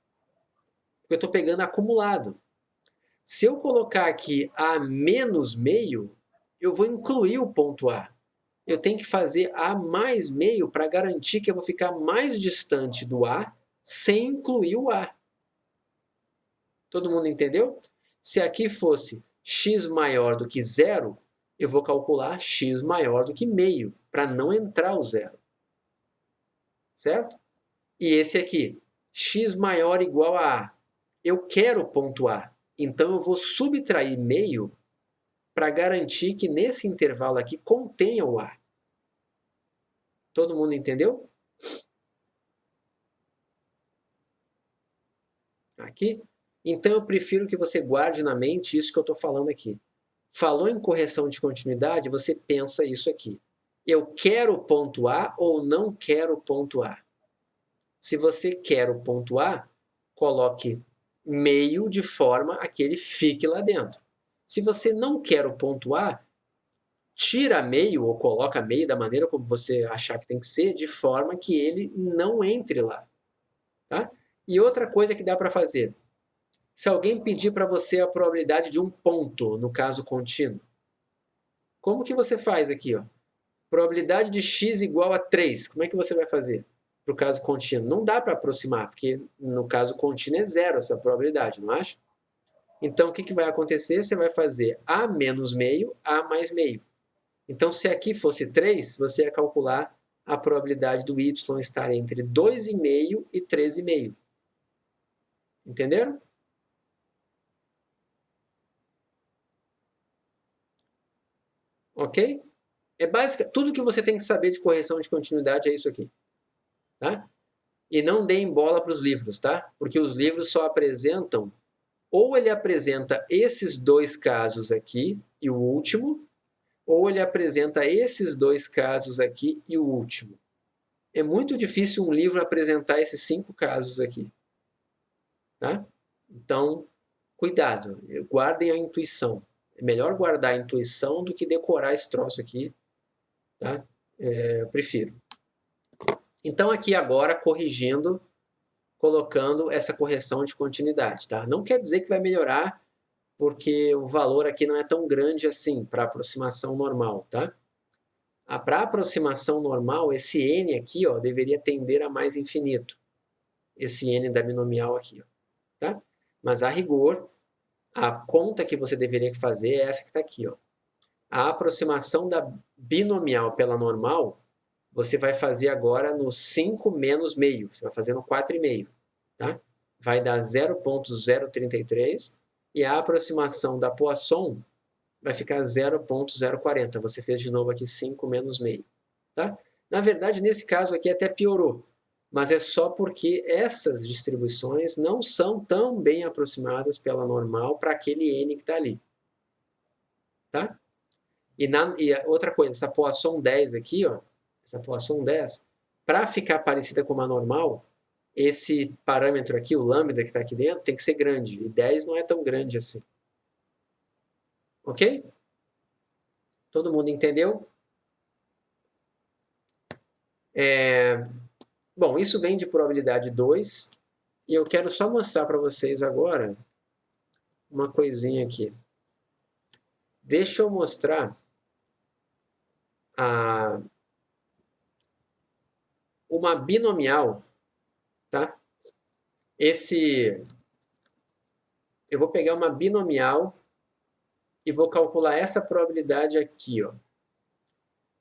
Porque eu estou pegando acumulado. Se eu colocar aqui A menos meio, eu vou incluir o ponto A. Eu tenho que fazer A mais meio para garantir que eu vou ficar mais distante do A sem incluir o A. Todo mundo entendeu? Se aqui fosse x maior do que zero, eu vou calcular x maior do que meio, para não entrar o zero. Certo? E esse aqui, x maior ou igual a A. Eu quero o ponto A, então eu vou subtrair meio para garantir que nesse intervalo aqui contenha o A. Todo mundo entendeu? Aqui? Então eu prefiro que você guarde na mente isso que eu estou falando aqui. Falou em correção de continuidade, você pensa isso aqui. Eu quero o ponto A ou não quero o ponto A? Se você quer o ponto A, coloque meio de forma a que ele fique lá dentro. Se você não quer o ponto A, tira meio ou coloca meio da maneira como você achar que tem que ser, de forma que ele não entre lá. Tá? E outra coisa que dá para fazer, se alguém pedir para você a probabilidade de um ponto, no caso contínuo, como que você faz aqui? Ó? Probabilidade de x igual a 3, como é que você vai fazer? Para o caso contínuo. Não dá para aproximar, porque no caso contínuo é zero essa probabilidade, não acha? Então, o que vai acontecer? Você vai fazer A menos meio, A mais meio. Então, se aqui fosse 3, você ia calcular a probabilidade do y estar entre 2,5 e 3,5. Entenderam? Ok? É básica, tudo que você tem que saber de correção de continuidade é isso aqui. Tá? E não deem bola para os livros, tá? Porque os livros só apresentam, ou ele apresenta esses dois casos aqui e o último, ou ele apresenta esses dois casos aqui e o último. É muito difícil um livro apresentar esses 5 casos aqui. Tá? Então, cuidado, guardem a intuição. É melhor guardar a intuição do que decorar esse troço aqui. Tá? Eu prefiro. Então, aqui agora, corrigindo, colocando essa correção de continuidade. Tá? Não quer dizer que vai melhorar, porque o valor aqui não é tão grande assim para aproximação normal. Tá? Para aproximação normal, esse n aqui ó, deveria tender a mais infinito. Esse n da binomial aqui. Ó, tá? Mas, a rigor, a conta que você deveria fazer é essa que está aqui. Ó. A aproximação da binomial pela normal, você vai fazer agora no 5 menos meio. Você vai fazer no 4,5. Tá? Vai dar 0,033 e a aproximação da Poisson vai ficar 0,040. Você fez de novo aqui 5 menos meio. Tá? Na verdade, nesse caso aqui até piorou, mas é só porque essas distribuições não são tão bem aproximadas pela normal para aquele n que está ali. Tá? E outra coisa, essa Poisson 10 aqui, ó, essa Poisson 10, para ficar parecida com uma normal, esse parâmetro aqui, o lambda que está aqui dentro, tem que ser grande. E 10 não é tão grande assim. Ok? Todo mundo entendeu? Bom, isso vem de probabilidade 2. E eu quero só mostrar para vocês agora uma coisinha aqui. Deixa eu mostrar uma binomial, tá? Eu vou pegar uma binomial e vou calcular essa probabilidade aqui, ó.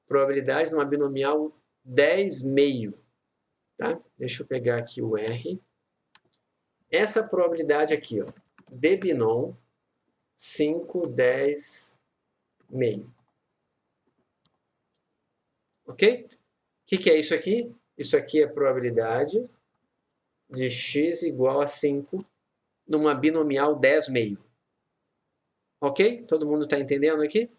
Probabilidade de uma binomial 10 meio, tá? Deixa eu pegar aqui o R. Essa probabilidade aqui, ó, de binom 5, 10 meio. Ok? O que é isso aqui? Isso aqui é a probabilidade de x igual a 5 numa binomial 10 meio. Ok? Todo mundo está entendendo aqui?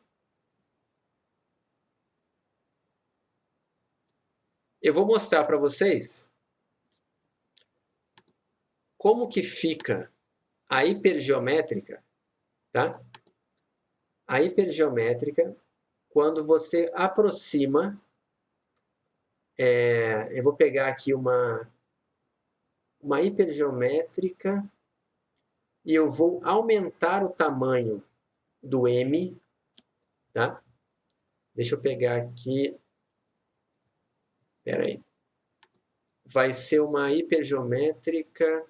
Eu vou mostrar para vocês como que fica a hipergeométrica, tá? A hipergeométrica quando você aproxima. Eu vou pegar aqui uma hipergeométrica e eu vou aumentar o tamanho do m, tá? Deixa eu pegar aqui. Espera aí. Vai ser uma hipergeométrica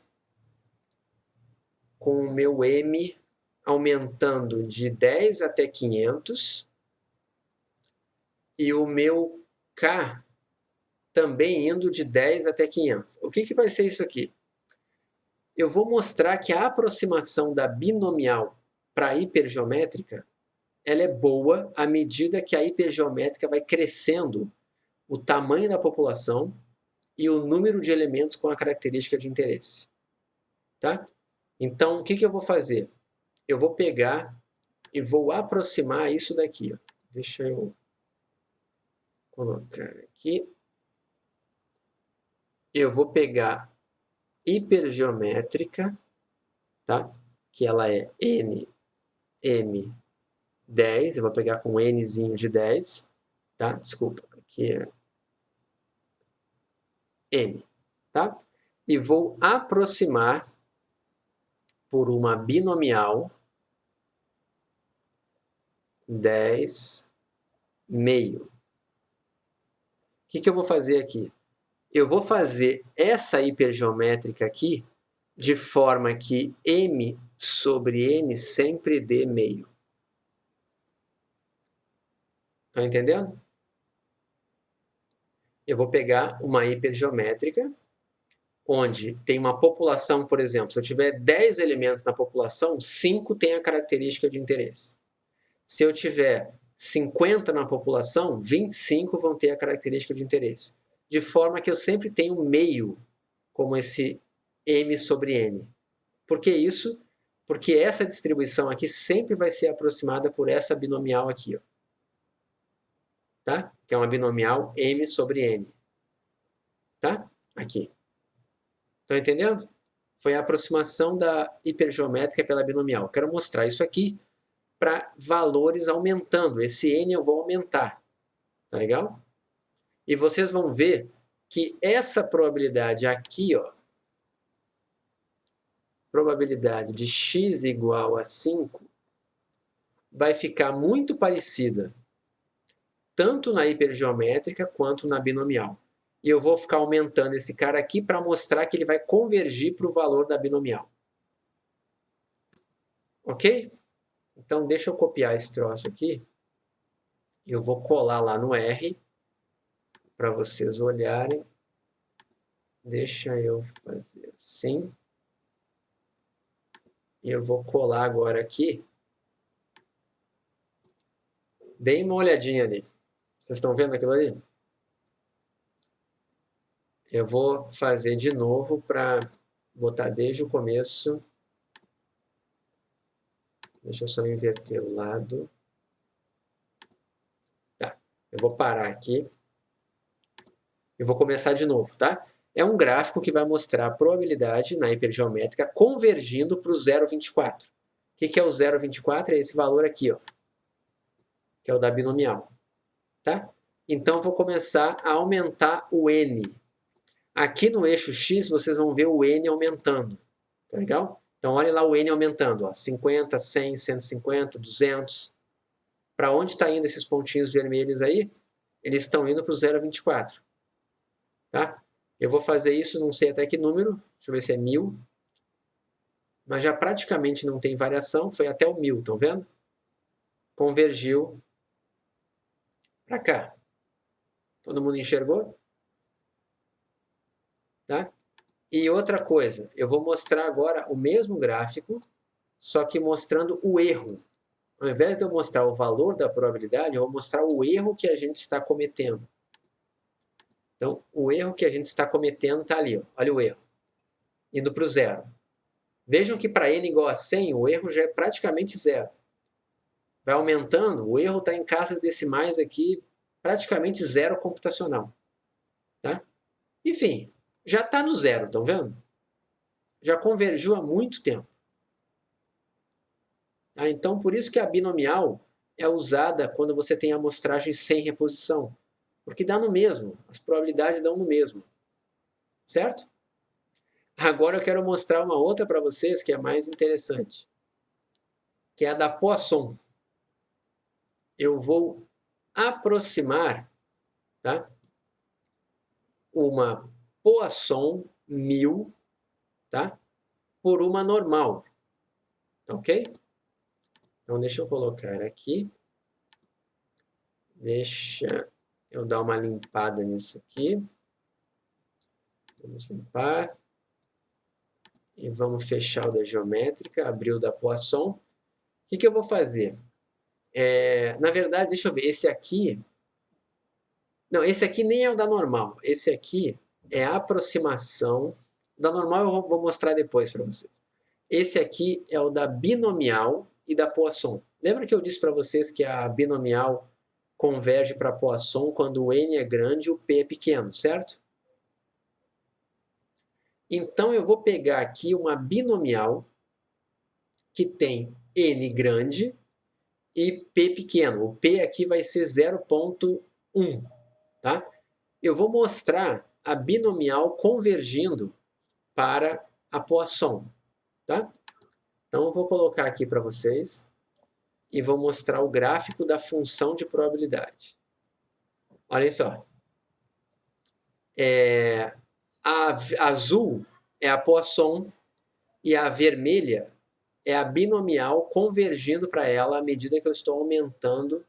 com o meu m aumentando de 10 até 500 e o meu k também indo de 10 até 500. O que vai ser isso aqui? Eu vou mostrar que a aproximação da binomial para a hipergeométrica ela é boa à medida que a hipergeométrica vai crescendo o tamanho da população e o número de elementos com a característica de interesse. Tá? Então, o que eu vou fazer? Eu vou pegar e vou aproximar isso daqui. Ó. Deixa eu colocar aqui. Eu vou pegar hipergeométrica, tá? Que ela é n, m, 10. Eu vou pegar com nzinho de 10. Tá? Desculpa, aqui é m. Tá? E vou aproximar por uma binomial 10 meio. O que eu vou fazer aqui? Eu vou fazer essa hipergeométrica aqui de forma que m sobre n sempre d meio. Estão entendendo? Eu vou pegar uma hipergeométrica, onde tem uma população, por exemplo, se eu tiver 10 elementos na população, 5 têm a característica de interesse. Se eu tiver 50 na população, 25 vão ter a característica de interesse. De forma que eu sempre tenho meio como esse m sobre n. Por que isso? Porque essa distribuição aqui sempre vai ser aproximada por essa binomial aqui, ó. Tá? Que é uma binomial m sobre n. Tá? Aqui. Estão entendendo? Foi a aproximação da hipergeométrica pela binomial. Quero mostrar isso aqui para valores aumentando. Esse n eu vou aumentar. Tá legal? E vocês vão ver que essa probabilidade aqui, ó, probabilidade de x igual a 5, vai ficar muito parecida tanto na hipergeométrica quanto na binomial. E eu vou ficar aumentando esse cara aqui para mostrar que ele vai convergir para o valor da binomial. Ok? Então, deixa eu copiar esse troço aqui. Eu vou colar lá no R para vocês olharem. Deixa eu fazer assim. E eu vou colar agora aqui. Deem uma olhadinha ali. Vocês estão vendo aquilo ali? Eu vou fazer de novo para botar desde o começo. Deixa eu só inverter o lado. Tá. Eu vou parar aqui. Eu vou começar de novo, tá? É um gráfico que vai mostrar a probabilidade na hipergeométrica convergindo para o 0,24. O que é o 0,24? É esse valor aqui, ó, que é o da binomial. Tá? Então, eu vou começar a aumentar o n. Aqui no eixo x, vocês vão ver o n aumentando. Tá legal? Então, olha lá o n aumentando. Ó, 50, 100, 150, 200. Para onde está indo esses pontinhos vermelhos aí? Eles estão indo para o 0,24. Tá? Eu vou fazer isso, não sei até que número. Deixa eu ver se é 1000. Mas já praticamente não tem variação. Foi até o 1000, estão vendo? Convergiu para cá. Todo mundo enxergou? Tá? E outra coisa, eu vou mostrar agora o mesmo gráfico, só que mostrando o erro. Ao invés de eu mostrar o valor da probabilidade, eu vou mostrar o erro que a gente está cometendo. Então, o erro que a gente está cometendo está ali. Ó. Olha o erro. Indo para o zero. Vejam que para n igual a 100, o erro já é praticamente zero. Vai aumentando, o erro está em casas decimais aqui, praticamente zero computacional. Tá? Enfim, já está no zero, estão vendo? Já convergiu há muito tempo. Tá? Então, por isso que a binomial é usada quando você tem amostragem sem reposição. Porque dá no mesmo, as probabilidades dão no mesmo. Certo? Agora eu quero mostrar uma outra para vocês que é mais interessante. Que é a da Poisson. Eu vou aproximar, tá? Uma Poisson 1000, tá? Por uma normal. Ok? Então, deixa eu colocar aqui. Deixa eu dar uma limpada nisso aqui. Vamos limpar. E vamos fechar o da geométrica, abrir o da Poisson. O que eu vou fazer? Na verdade, deixa eu ver. Esse aqui... Não, esse aqui nem é o da normal. Esse aqui é a aproximação. O da normal eu vou mostrar depois para vocês. Esse aqui é o da binomial e da Poisson. Lembra que eu disse para vocês que a binomial converge para Poisson quando o n é grande e o p é pequeno, certo? Então, eu vou pegar aqui uma binomial que tem n grande e p pequeno. O p aqui vai ser 0,1. Tá? Eu vou mostrar a binomial convergindo para a Poisson. Tá? Então, eu vou colocar aqui para vocês e vou mostrar o gráfico da função de probabilidade. Olhem só. A azul é a Poisson e a vermelha é a binomial convergindo para ela à medida que eu estou aumentando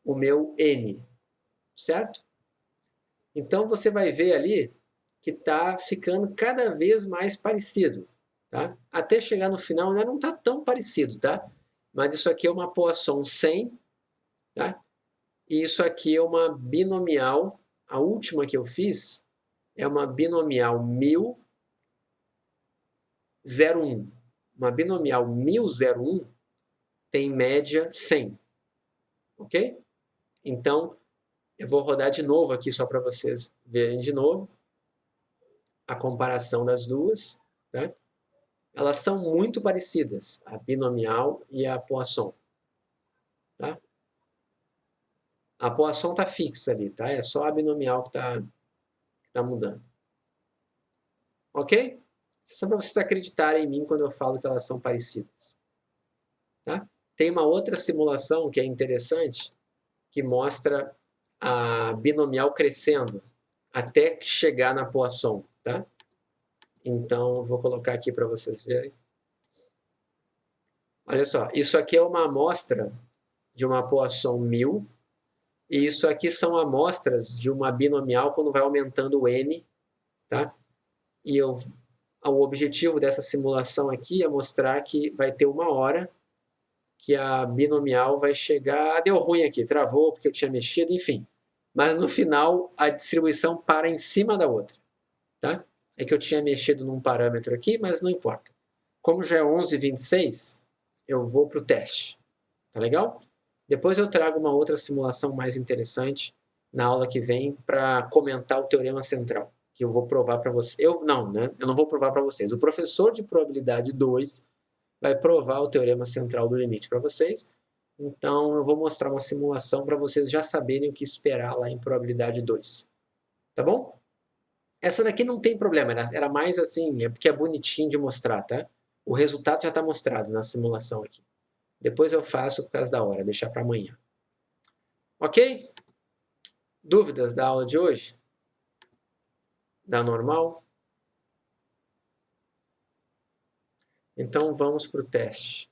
o meu N, certo? Então, você vai ver ali que está ficando cada vez mais parecido, tá? Até chegar no final, né, não está tão parecido, tá? Mas isso aqui é uma Poisson 100, tá? E isso aqui é uma binomial, a última que eu fiz é uma binomial 1001. Uma binomial 1001 tem média 100, ok? Então, eu vou rodar de novo aqui só para vocês verem de novo a comparação das duas, tá? Elas são muito parecidas, a binomial e a Poisson, tá? A Poisson está fixa ali, tá? É só a binomial que tá mudando. Ok? Só para vocês acreditarem em mim quando eu falo que elas são parecidas. Tá? Tem uma outra simulação que é interessante, que mostra a binomial crescendo até chegar na Poisson, tá? Então, eu vou colocar aqui para vocês verem. Olha só, isso aqui é uma amostra de uma Poisson 1000, e isso aqui são amostras de uma binomial quando vai aumentando o N, tá? E o objetivo dessa simulação aqui é mostrar que vai ter uma hora que a binomial vai chegar... Deu ruim aqui, travou porque eu tinha mexido, enfim. Mas no final, a distribuição para em cima da outra, tá? É que eu tinha mexido num parâmetro aqui, mas não importa. Como já é 11h26, eu vou para o teste. Tá legal? Depois eu trago uma outra simulação mais interessante na aula que vem para comentar o teorema central, que eu vou provar para vocês. Eu não vou provar para vocês. O professor de probabilidade 2 vai provar o teorema central do limite para vocês. Então eu vou mostrar uma simulação para vocês já saberem o que esperar lá em probabilidade 2. Tá bom? Essa daqui não tem problema, era mais assim, é porque é bonitinho de mostrar, tá? O resultado já está mostrado na simulação aqui. Depois eu faço por causa da hora, deixar para amanhã. Ok? Dúvidas da aula de hoje? Da normal? Então vamos para o teste.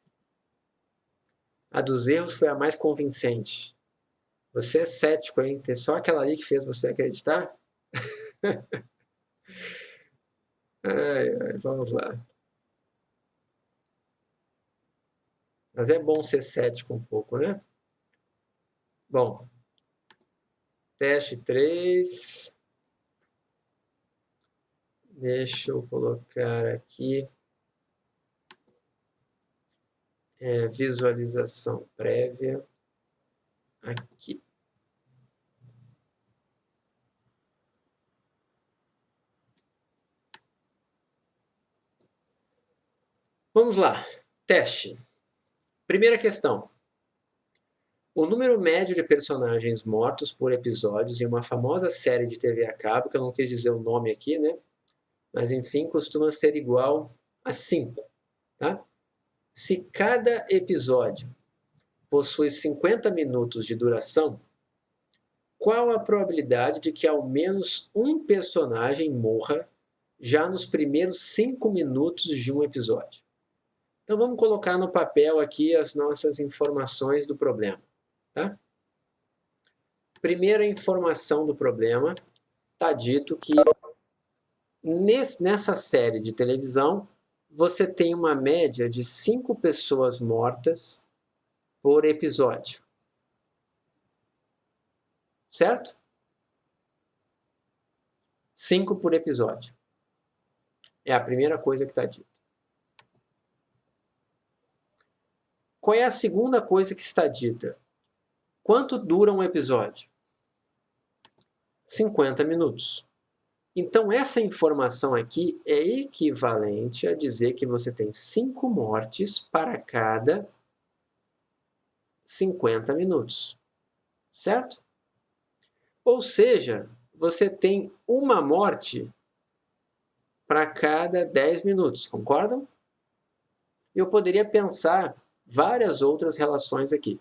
A dos erros foi a mais convincente. Você é cético, hein? Tem só aquela ali que fez você acreditar? Vamos lá. Mas é bom ser cético um pouco, né? Bom, teste 3. Deixa eu colocar aqui. Visualização prévia. Aqui. Vamos lá. Teste. Primeira questão. O número médio de personagens mortos por episódios em uma famosa série de TV a cabo, que eu não quis dizer o nome aqui, né? Mas enfim, costuma ser igual a 5, tá? Se cada episódio possui 50 minutos de duração, qual a probabilidade de que ao menos um personagem morra já nos primeiros 5 minutos de um episódio? Então vamos colocar no papel aqui as nossas informações do problema, tá? Primeira informação do problema, está dito que nessa série de televisão você tem uma média de 5 pessoas mortas por episódio. Certo? 5 por episódio. É a primeira coisa que está dita. Qual é a segunda coisa que está dita? Quanto dura um episódio? 50 minutos. Então, essa informação aqui é equivalente a dizer que você tem 5 mortes para cada 50 minutos. Certo? Ou seja, você tem uma morte para cada 10 minutos, concordam? Eu poderia pensar várias outras relações aqui,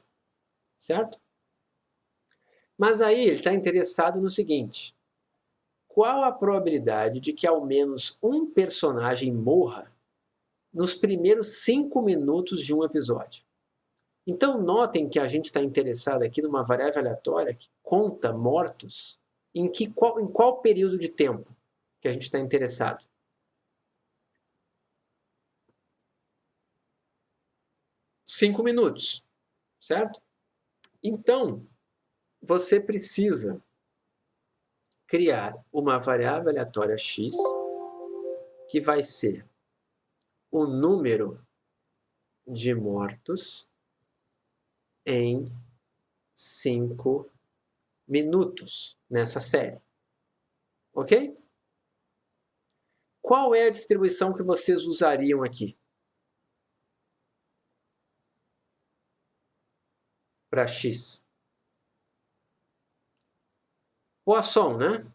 certo? Mas aí ele está interessado no seguinte: qual a probabilidade de que ao menos um personagem morra nos primeiros 5 minutos de um episódio. Então, notem que a gente está interessado aqui numa variável aleatória que conta mortos em qual período de tempo que a gente está interessado. Cinco minutos, certo? Então, você precisa criar uma variável aleatória x que vai ser o número de mortos em 5 minutos nessa série. Ok? Qual é a distribuição que vocês usariam aqui? Para x. Poisson, né?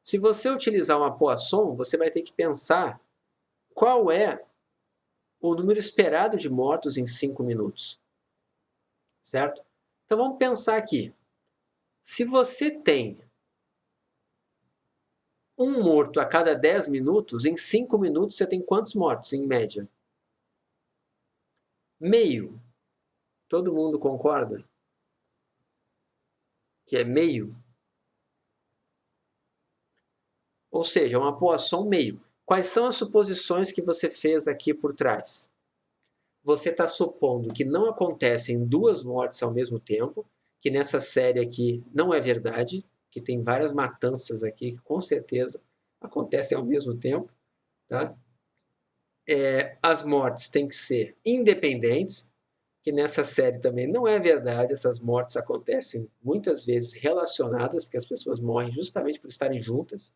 Se você utilizar uma Poisson, você vai ter que pensar qual é o número esperado de mortos em 5 minutos. Certo? Então vamos pensar aqui. Se você tem um morto a cada 10 minutos, em 5 minutos você tem quantos mortos, em média? Meio. Todo mundo concorda? Que é meio? Ou seja, uma Poisson meio. Quais são as suposições que você fez aqui por trás? Você está supondo que não acontecem 2 mortes ao mesmo tempo, que nessa série aqui não é verdade, que tem várias matanças aqui que com certeza acontecem ao mesmo tempo. Tá? As mortes têm que ser independentes, que nessa série também não é verdade, essas mortes acontecem muitas vezes relacionadas, porque as pessoas morrem justamente por estarem juntas.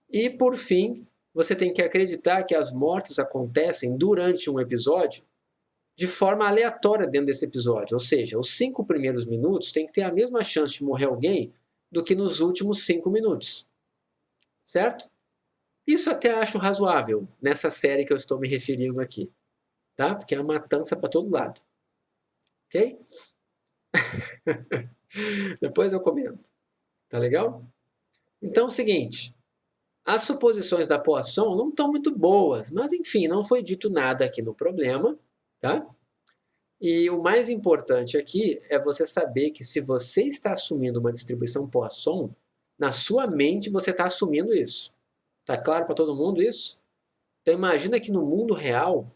E, por fim, você tem que acreditar que as mortes acontecem durante um episódio de forma aleatória dentro desse episódio. Ou seja, os 5 primeiros minutos tem que ter a mesma chance de morrer alguém do que nos últimos 5 minutos. Certo? Isso até acho razoável nessa série que eu estou me referindo aqui. Tá? Porque é uma matança para todo lado. Ok? Depois eu comento. Tá legal? Então é o seguinte. As suposições da Poisson não estão muito boas, mas enfim, não foi dito nada aqui no problema, tá? E o mais importante aqui é você saber que se você está assumindo uma distribuição Poisson, na sua mente você está assumindo isso. Tá claro para todo mundo isso? Então imagina que no mundo real,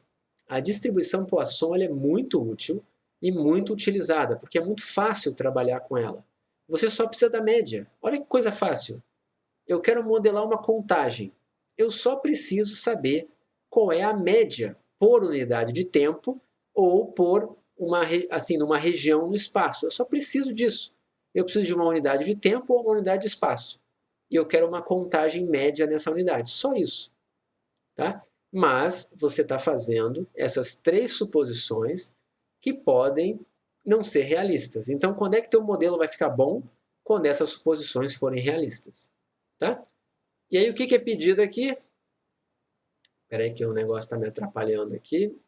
a distribuição Poisson ela é muito útil e muito utilizada, porque é muito fácil trabalhar com ela. Você só precisa da média. Olha que coisa fácil. Eu quero modelar uma contagem. Eu só preciso saber qual é a média por unidade de tempo ou por numa região no espaço. Eu só preciso disso. Eu preciso de uma unidade de tempo ou uma unidade de espaço. E eu quero uma contagem média nessa unidade. Só isso. Tá? Mas você está fazendo essas 3 suposições que podem não ser realistas. Então, quando é que teu modelo vai ficar bom? Quando essas suposições forem realistas. Tá? E aí, o que é pedido aqui? Espera aí que o negócio está me atrapalhando aqui.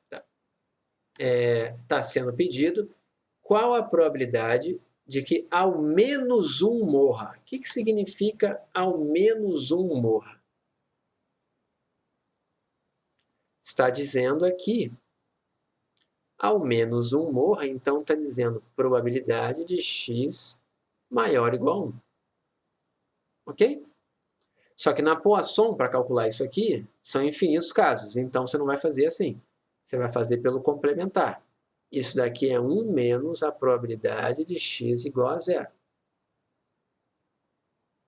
Tá sendo pedido qual a probabilidade de que ao menos um morra. O que significa ao menos um morra? Está dizendo aqui, ao menos um morra, então está dizendo probabilidade de x maior ou igual a 1. Ok? Só que na Poisson, para calcular isso aqui, são infinitos casos. Então, você não vai fazer assim. Você vai fazer pelo complementar. Isso daqui é 1 menos a probabilidade de x igual a 0.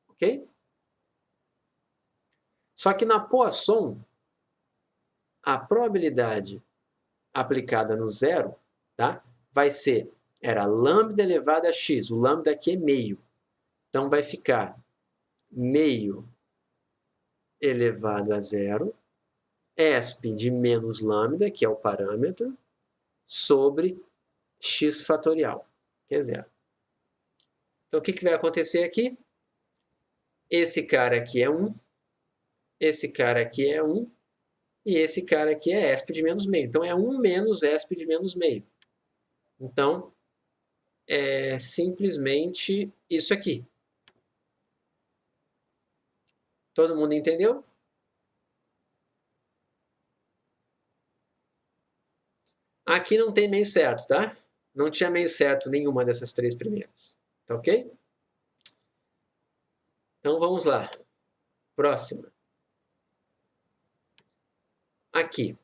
Ok? Só que na Poisson, a probabilidade aplicada no zero, tá? Vai ser, era lambda elevado a x. O lambda aqui é meio. Então, vai ficar meio elevado a zero, ESP de menos lambda, que é o parâmetro, sobre x fatorial, que é zero. Então, o que vai acontecer aqui? Esse cara aqui é 1, esse cara aqui é 1, e esse cara aqui é ESP de menos meio. Então, é 1 menos ESP de menos meio. Então, é simplesmente isso aqui. Todo mundo entendeu? Aqui não tem meio certo, tá? Não tinha meio certo nenhuma dessas três primeiras. Tá ok? Então vamos lá. Próxima. Aqui.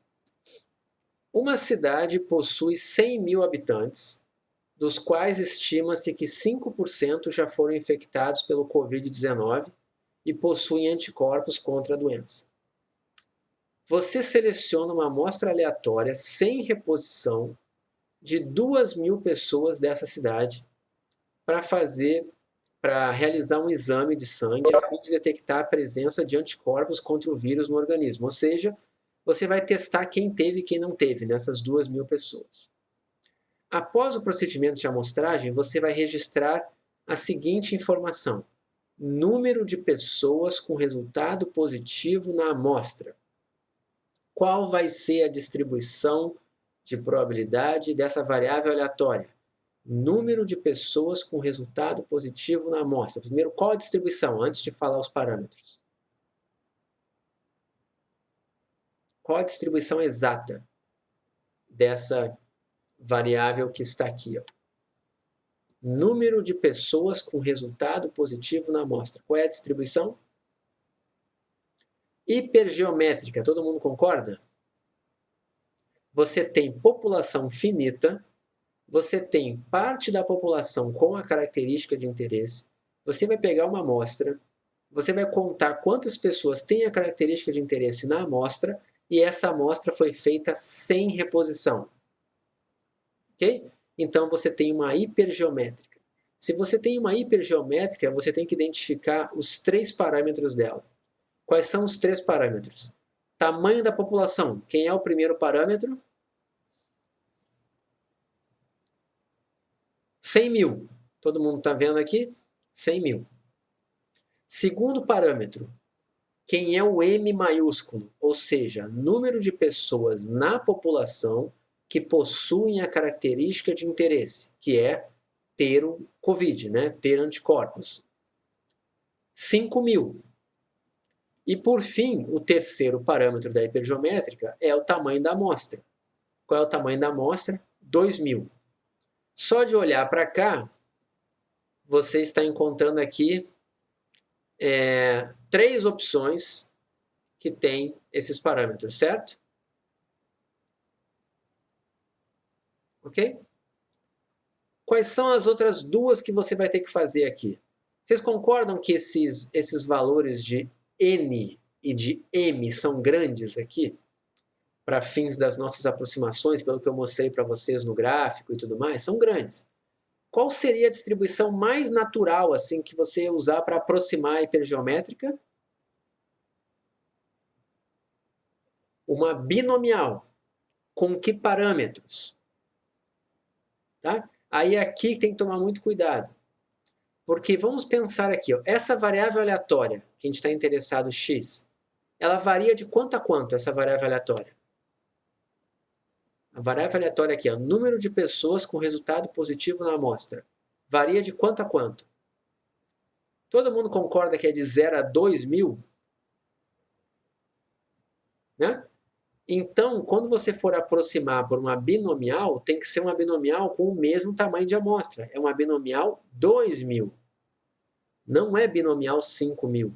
Uma cidade possui 100 mil habitantes, dos quais estima-se que 5% já foram infectados pelo Covid-19 e possuem anticorpos contra a doença. Você seleciona uma amostra aleatória sem reposição de 2.000 pessoas dessa cidade para realizar um exame de sangue a fim de detectar a presença de anticorpos contra o vírus no organismo. Ou seja, você vai testar quem teve e quem não teve nessas 2.000 pessoas. Após o procedimento de amostragem, você vai registrar a seguinte informação: número de pessoas com resultado positivo na amostra. Qual vai ser a distribuição de probabilidade dessa variável aleatória? Número de pessoas com resultado positivo na amostra. Primeiro, qual a distribuição? Antes de falar os parâmetros. Qual a distribuição exata dessa variável que está aqui? Ó? Número de pessoas com resultado positivo na amostra. Qual é a distribuição? Hipergeométrica. Todo mundo concorda? Você tem população finita, você tem parte da população com a característica de interesse, você vai pegar uma amostra, você vai contar quantas pessoas têm a característica de interesse na amostra e essa amostra foi feita sem reposição. Ok? Então você tem uma hipergeométrica. Se você tem uma hipergeométrica, você tem que identificar os três parâmetros dela. Quais são os três parâmetros? Tamanho da população. Quem é o primeiro parâmetro? 100 mil. Todo mundo está vendo aqui? 100 mil. Segundo parâmetro, quem é o M maiúsculo, ou seja, número de pessoas na população que possuem a característica de interesse, que é ter o Covid, né? Ter anticorpos. 5 mil. E por fim, o terceiro parâmetro da hipergeométrica é o tamanho da amostra. Qual é o tamanho da amostra? 2.000. Só de olhar para cá, você está encontrando aqui três opções que têm esses parâmetros, certo? Ok? Quais são as outras duas que você vai ter que fazer aqui? Vocês concordam que esses valores de N e de M são grandes aqui? Para fins das nossas aproximações, pelo que eu mostrei para vocês no gráfico e tudo mais, são grandes. Qual seria a distribuição mais natural assim que você ia usar para aproximar a hipergeométrica? Uma binomial. Com que parâmetros? Tá? Aí aqui tem que tomar muito cuidado. Porque vamos pensar aqui, ó, essa variável aleatória, que a gente está interessado, x, ela varia de quanto a quanto, essa variável aleatória? A variável aleatória aqui, ó, número de pessoas com resultado positivo na amostra. Varia de quanto a quanto? Todo mundo concorda que é de 0 a 2.000? Né? Então, quando você for aproximar por uma binomial, tem que ser uma binomial com o mesmo tamanho de amostra. É uma binomial 2.000. Não é binomial 5.000.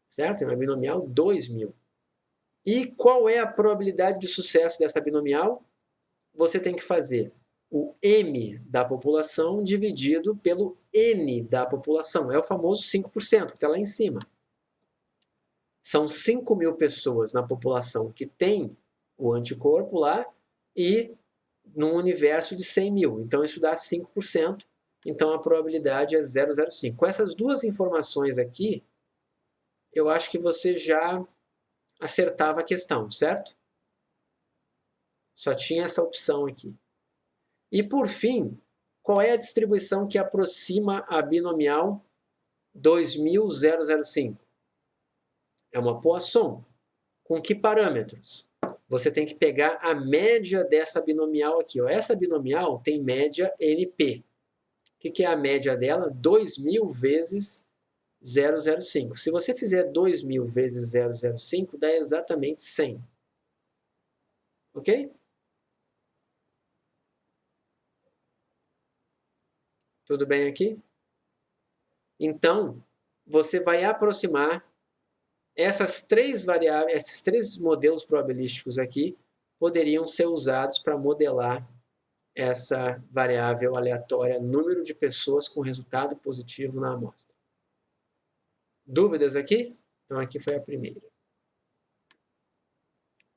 Certo? É uma binomial 2.000. E qual é a probabilidade de sucesso dessa binomial? Você tem que fazer o M da população dividido pelo N da população. É o famoso 5%, que está lá em cima. São 5.000 pessoas na população que tem o anticorpo lá e num universo de 100 mil. Então, isso dá 5%. Então, a probabilidade é 0,05. Com essas duas informações aqui, eu acho que você já acertava a questão, certo? Só tinha essa opção aqui. E, por fim, qual é a distribuição que aproxima a binomial 2.005? É uma Poisson. Com que parâmetros? Você tem que pegar a média dessa binomial aqui. Ó. Essa binomial tem média NP. O que é a média dela? 2.000 vezes 0,05. Se você fizer 2.000 vezes 0,05, dá exatamente 100. Ok? Tudo bem aqui? Então, você vai aproximar essas três variáveis, esses três modelos probabilísticos aqui poderiam ser usados para modelar essa variável aleatória, número de pessoas com resultado positivo na amostra. Dúvidas aqui? Então, aqui foi a primeira.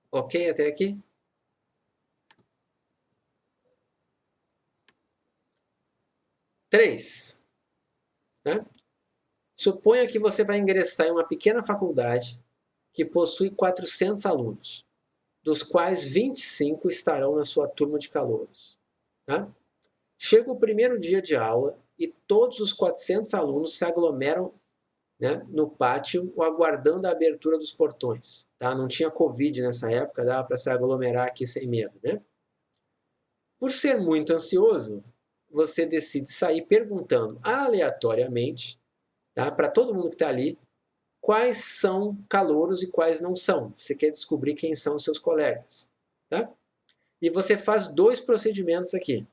Ok até aqui? Três. Né? Suponha que você vai ingressar em uma pequena faculdade que possui 400 alunos, dos quais 25 estarão na sua turma de calouros. Tá? Chega o primeiro dia de aula e todos os 400 alunos se aglomeram, né, no pátio, aguardando a abertura dos portões. Tá? Não tinha Covid nessa época, dava para se aglomerar aqui sem medo. Né? Por ser muito ansioso, você decide sair perguntando aleatoriamente, tá, para todo mundo que está ali, quais são calouros e quais não são. Você quer descobrir quem são os seus colegas. Tá? E você faz dois procedimentos aqui.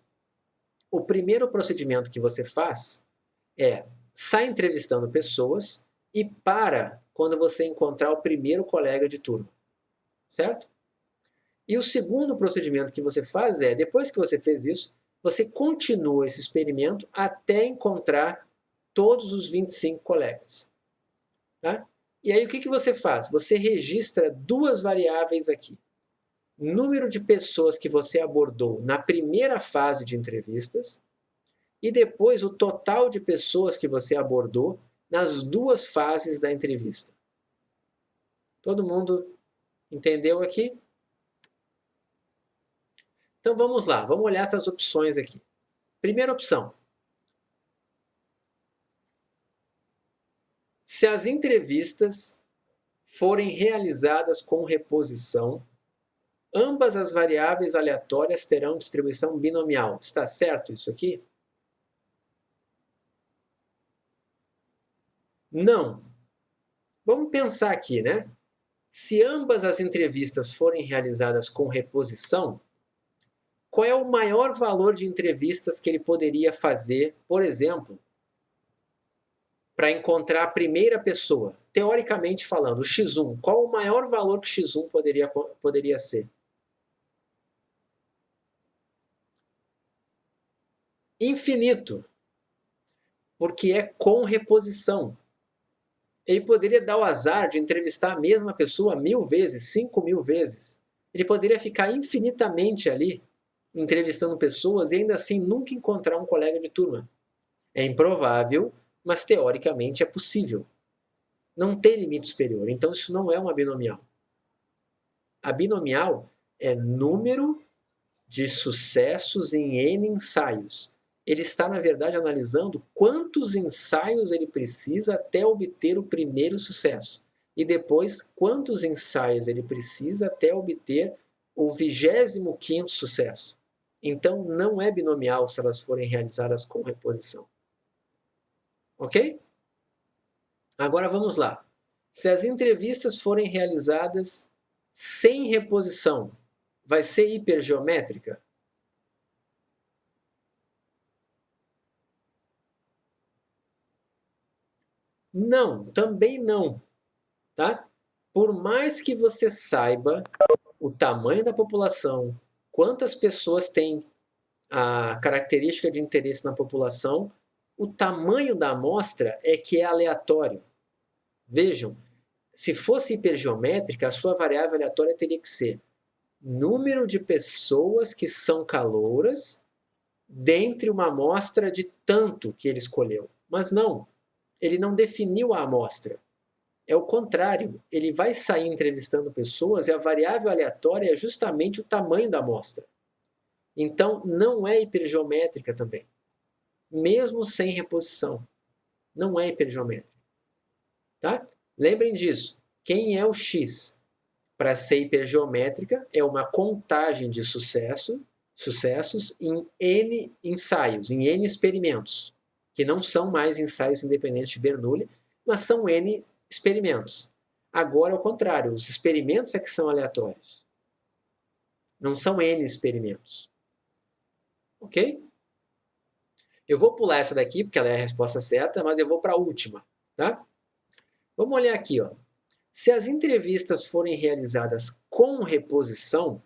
O primeiro procedimento que você faz é sai entrevistando pessoas e para quando você encontrar o primeiro colega de turma. Certo? E o segundo procedimento que você faz é, depois que você fez isso, você continua esse experimento até encontrar todos os 25 colegas. Tá? E aí o que você faz? Você registra duas variáveis aqui. Número de pessoas que você abordou na primeira fase de entrevistas e depois o total de pessoas que você abordou nas duas fases da entrevista. Todo mundo entendeu aqui? Então vamos lá, vamos olhar essas opções aqui. Primeira opção. Se as entrevistas forem realizadas com reposição, ambas as variáveis aleatórias terão distribuição binomial. Está certo isso aqui? Não. Vamos pensar aqui, né? Se ambas as entrevistas forem realizadas com reposição, qual é o maior valor de entrevistas que ele poderia fazer, por exemplo, para encontrar a primeira pessoa? Teoricamente falando, o x1, qual o maior valor que x1 poderia ser? Infinito, porque é com reposição. Ele poderia dar o azar de entrevistar a mesma pessoa 1000 vezes, 5000 vezes. Ele poderia ficar infinitamente ali entrevistando pessoas e ainda assim nunca encontrar um colega de turma. É improvável, mas teoricamente é possível. Não tem limite superior, então isso não é uma binomial. A binomial é número de sucessos em N ensaios. Ele está, na verdade, analisando quantos ensaios ele precisa até obter o primeiro sucesso. E depois, quantos ensaios ele precisa até obter o 25º sucesso. Então, não é binomial se elas forem realizadas com reposição. Ok? Agora vamos lá. Se as entrevistas forem realizadas sem reposição, vai ser hipergeométrica? Não, também não. Tá? Por mais que você saiba o tamanho da população, quantas pessoas têm a característica de interesse na população, o tamanho da amostra é que é aleatório. Vejam, se fosse hipergeométrica, a sua variável aleatória teria que ser número de pessoas que são calouras dentre uma amostra de tanto que ele escolheu. Mas não, ele não definiu a amostra. É o contrário, ele vai sair entrevistando pessoas e a variável aleatória é justamente o tamanho da amostra. Então, não é hipergeométrica também, mesmo sem reposição. Não é hipergeométrica. Tá? Lembrem disso. Quem é o x? Para ser hipergeométrica, é uma contagem de sucessos em N ensaios, em N experimentos, que não são mais ensaios independentes de Bernoulli, mas são N experimentos. Agora, ao contrário, os experimentos é que são aleatórios. Não são N experimentos. Ok? Eu vou pular essa daqui, porque ela é a resposta certa, mas eu vou para a última, tá? Vamos olhar aqui, ó. Se as entrevistas forem realizadas com reposição,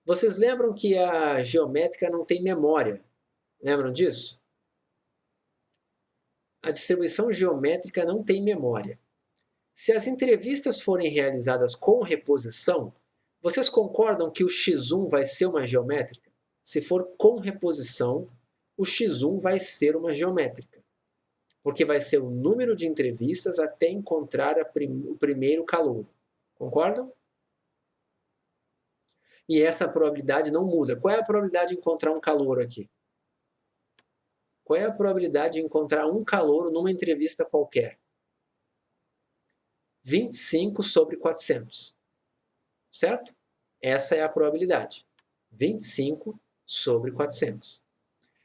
vocês lembram que a geométrica não tem memória? Lembram disso? A distribuição geométrica não tem memória. Se as entrevistas forem realizadas com reposição, vocês concordam que o x1 vai ser uma geométrica? Se for com reposição, o x1 vai ser uma geométrica, porque vai ser o número de entrevistas até encontrar o primeiro calouro. Concordam? E essa probabilidade não muda. Qual é a probabilidade de encontrar um calouro aqui? Qual é a probabilidade de encontrar um calouro numa entrevista qualquer? 25 sobre 400. Certo? Essa é a probabilidade. 25 sobre 400.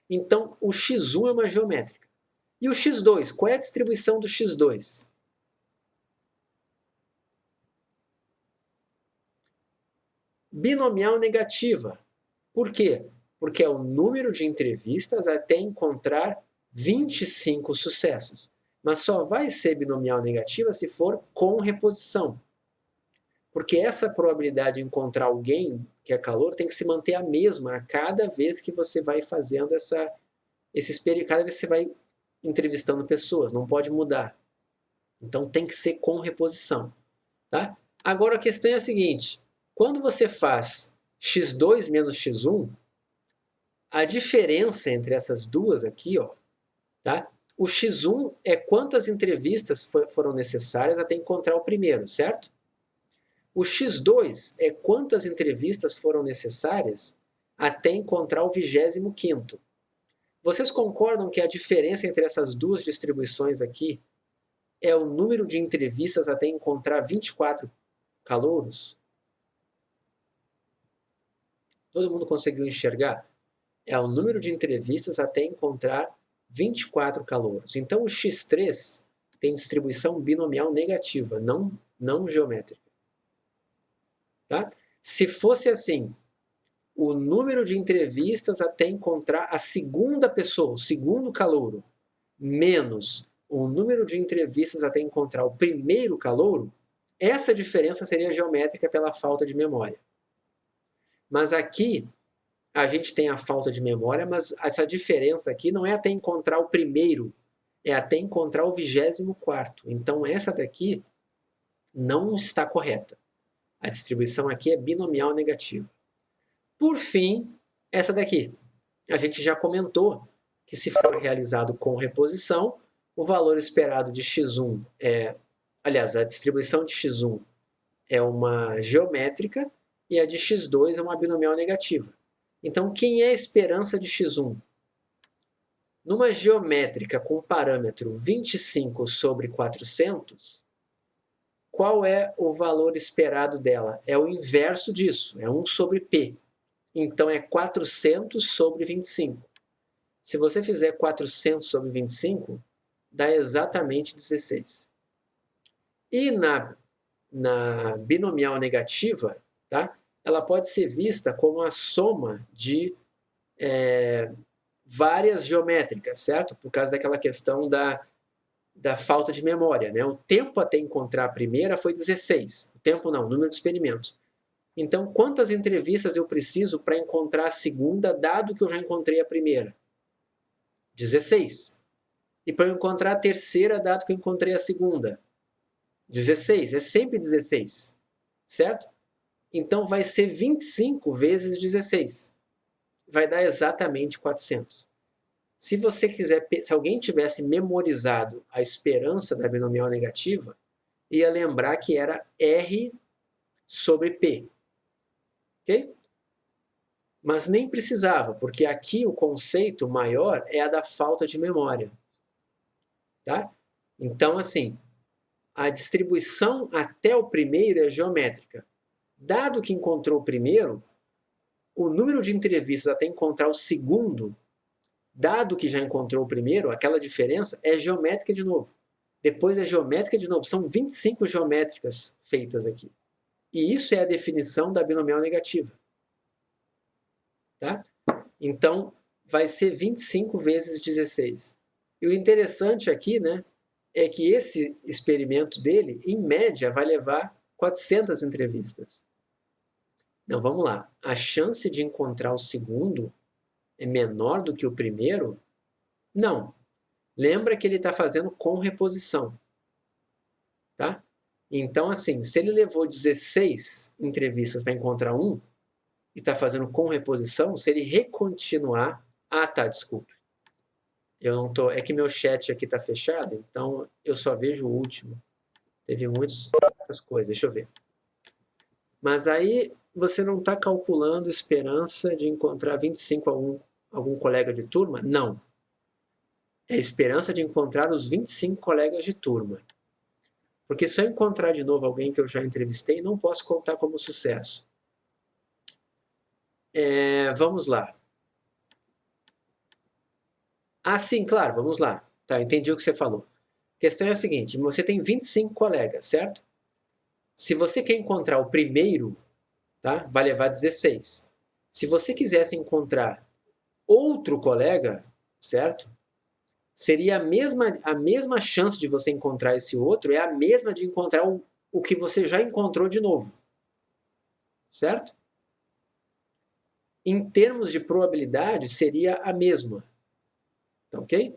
Então, o x1 é uma geométrica. E o x2? Qual é a distribuição do x2? Binomial negativa. Por quê? Porque é o número de entrevistas até encontrar 25 sucessos. Mas só vai ser binomial negativa se for com reposição. Porque essa probabilidade de encontrar alguém que é calor tem que se manter a mesma a cada vez que você vai fazendo cada vez que você vai entrevistando pessoas, não pode mudar. Então tem que ser com reposição. Tá? Agora a questão é a seguinte, quando você faz x2 menos x1, a diferença entre essas duas aqui, ó, tá? O x1 é quantas entrevistas foram necessárias até encontrar o primeiro, certo? O x2 é quantas entrevistas foram necessárias até encontrar o 25º. Vocês concordam que a diferença entre essas duas distribuições aqui é o número de entrevistas até encontrar 24 calouros? Todo mundo conseguiu enxergar? É o número de entrevistas até encontrar 24 calouros. Então o x3 tem distribuição binomial negativa, não geométrica. Tá? Se fosse assim, o número de entrevistas até encontrar a segunda pessoa, o segundo calouro, menos o número de entrevistas até encontrar o primeiro calouro, essa diferença seria geométrica pela falta de memória. Mas aqui a gente tem a falta de memória, mas essa diferença aqui não é até encontrar o primeiro, é até encontrar o 24º. Então essa daqui não está correta. A distribuição aqui é binomial negativa. Por fim, essa daqui. A gente já comentou que se for realizado com reposição, o valor esperado de x1 aliás, a distribuição de x1 é uma geométrica e a de x2 é uma binomial negativa. Então, quem é a esperança de x1? Numa geométrica com parâmetro 25 sobre 400, qual é o valor esperado dela? É o inverso disso, é 1 sobre p. Então, é 400 sobre 25. Se você fizer 400 sobre 25, dá exatamente 16. E na binomial negativa, tá? Ela pode ser vista como a soma de várias geométricas, certo? Por causa daquela questão da falta de memória, né? O tempo até encontrar a primeira foi 16. O tempo não, o número de experimentos. Então, quantas entrevistas eu preciso para encontrar a segunda, dado que eu já encontrei a primeira? 16. E para eu encontrar a terceira, dado que eu encontrei a segunda? 16. É sempre 16. Certo? Então, vai ser 25 vezes 16. Vai dar exatamente 400. Se você quiser, se alguém tivesse memorizado a esperança da binomial negativa, ia lembrar que era R sobre P. Ok? Mas nem precisava, porque aqui o conceito maior é a da falta de memória. Tá? Então, assim, a distribuição até o primeiro é geométrica. Dado que encontrou o primeiro, o número de entrevistas até encontrar o segundo, dado que já encontrou o primeiro, aquela diferença é geométrica de novo. Depois é geométrica de novo. São 25 geométricas feitas aqui. E isso é a definição da binomial negativa. Tá? Então, vai ser 25 vezes 16. E o interessante aqui, né, é que esse experimento dele, em média, vai levar 400 entrevistas. Não, vamos lá. A chance de encontrar o segundo é menor do que o primeiro? Não. Lembra que ele está fazendo com reposição. Tá? Então, assim, se ele levou 16 entrevistas para encontrar um e está fazendo com reposição, se ele recontinuar... Ah, tá, desculpe. Eu não tô... É que meu chat aqui está fechado, então eu só vejo o último. Teve muitas coisas, deixa eu ver. Mas aí você não está calculando esperança de encontrar 25 algum colega de turma? Não. É a esperança de encontrar os 25 colegas de turma. Porque se eu encontrar de novo alguém que eu já entrevistei, não posso contar como sucesso. Vamos lá. Ah, sim, claro, vamos lá. Tá, entendi o que você falou. A questão é a seguinte, você tem 25 colegas, certo? Se você quer encontrar o primeiro, tá, vai levar 16. Se você quisesse encontrar outro colega, certo? Seria a mesma chance de você encontrar esse outro, é a mesma de encontrar o que você já encontrou de novo. Certo? Em termos de probabilidade, seria a mesma. Tá ok?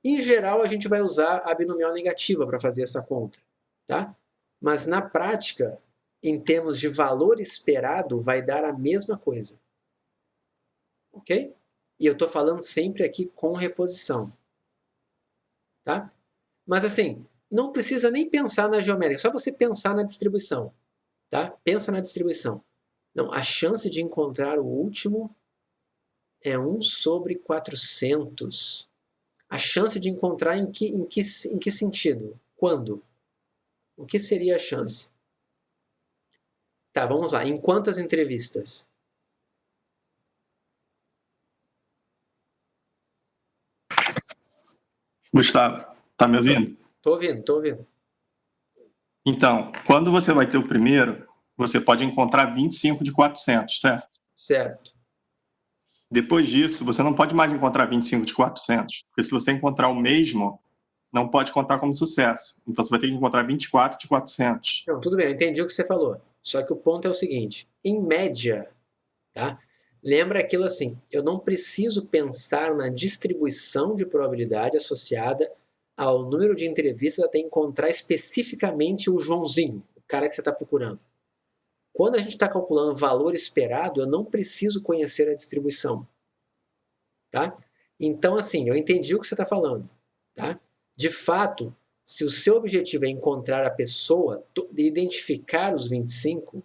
Em geral, a gente vai usar a binomial negativa para fazer essa conta. Tá? Mas na prática, em termos de valor esperado, vai dar a mesma coisa. Ok? E eu estou falando sempre aqui com reposição. Tá? Mas assim, não precisa nem pensar na geométrica, só você pensar na distribuição. Tá? Pensa na distribuição. Não, a chance de encontrar o último é 1 sobre 400. A chance de encontrar em que sentido? Quando? O que seria a chance? Tá, vamos lá. Em quantas entrevistas? Gustavo, tá me ouvindo? Tô ouvindo, tô ouvindo. Então, quando você vai ter o primeiro, você pode encontrar 25 de 400, certo? Certo. Depois disso, você não pode mais encontrar 25 de 400, porque se você encontrar o mesmo, não pode contar como sucesso. Então, você vai ter que encontrar 24 de 400. Não, tudo bem, eu entendi o que você falou. Só que o ponto é o seguinte, em média, tá? Lembra aquilo assim, eu não preciso pensar na distribuição de probabilidade associada ao número de entrevistas até encontrar especificamente o Joãozinho, o cara que você está procurando. Quando a gente está calculando o valor esperado, eu não preciso conhecer a distribuição. Tá? Então, assim, eu entendi o que você está falando. Tá? De fato, se o seu objetivo é encontrar a pessoa, identificar os 25,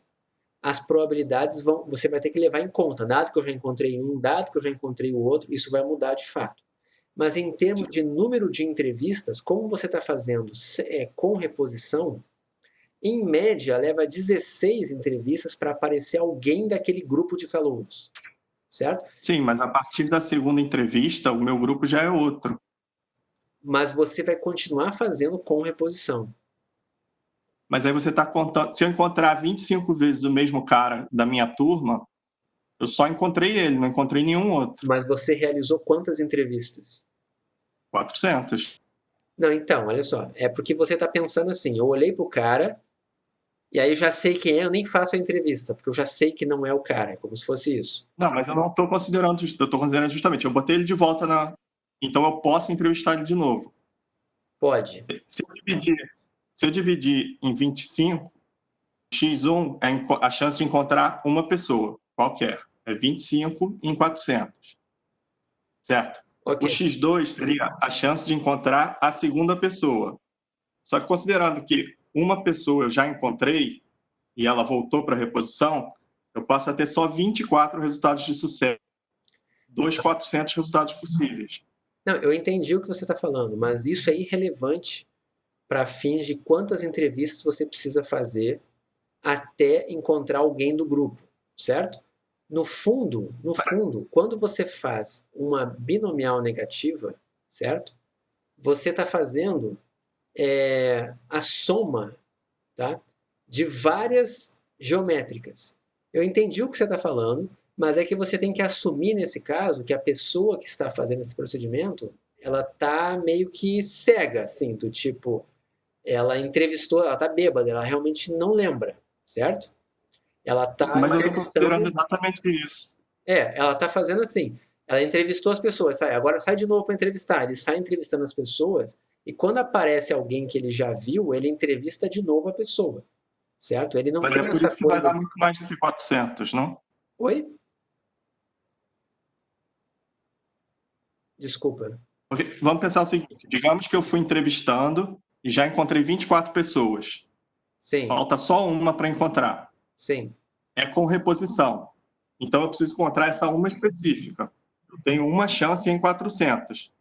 as probabilidades você vai ter que levar em conta. Dado que eu já encontrei um, dado que eu já encontrei o outro, isso vai mudar de fato. Mas em termos de número de entrevistas, como você está fazendo com reposição, em média leva 16 entrevistas para aparecer alguém daquele grupo de calouros. Certo? Sim, mas a partir da segunda entrevista, o meu grupo já é outro. Mas você vai continuar fazendo com reposição. Mas aí você está contando. Se eu encontrar 25 vezes o mesmo cara da minha turma, eu só encontrei ele, não encontrei nenhum outro. Mas você realizou quantas entrevistas? 400. Não, então, olha só. É porque você está pensando assim: eu olhei para o cara, e aí eu já sei quem é, eu nem faço a entrevista, porque eu já sei que não é o cara, é como se fosse isso. Não, mas eu não estou considerando, eu estou considerando justamente, eu botei ele de volta na. Então eu posso entrevistar ele de novo. Pode. Se eu dividir em 25, x1 é a chance de encontrar uma pessoa qualquer. É 25 em 400. Certo? Ok. O x2 seria a chance de encontrar a segunda pessoa. Só que considerando que uma pessoa eu já encontrei e ela voltou para a reposição, eu passo a ter só 24 resultados de sucesso. 2.400 resultados possíveis. Não, eu entendi o que você está falando, mas isso é irrelevante para fins de quantas entrevistas você precisa fazer até encontrar alguém do grupo, certo? No fundo, quando você faz uma binomial negativa, certo? Você está fazendo a soma, tá? De várias geométricas. Eu entendi o que você está falando, Mas é que você tem que assumir, nesse caso, que a pessoa que está fazendo esse procedimento, ela está meio que cega, assim, do tipo, ela entrevistou, ela está bêbada, ela realmente não lembra, certo? Ela está Mas eu estou considerando entrevistando, exatamente isso. ela está fazendo assim, ela entrevistou as pessoas, sai, agora sai de novo para entrevistar, ele sai entrevistando as pessoas, e quando aparece alguém que ele já viu, ele entrevista de novo a pessoa, certo? Ele não Mas é tem por essa isso que vai coisa. dar muito mais do que 400, não? Oi? Desculpa. Porque, vamos pensar o seguinte: digamos que eu fui entrevistando e já encontrei 24 pessoas. Sim, Falta só uma para encontrar. sim. É com reposição. Então eu preciso encontrar essa uma específica. Eu tenho uma chance em 400.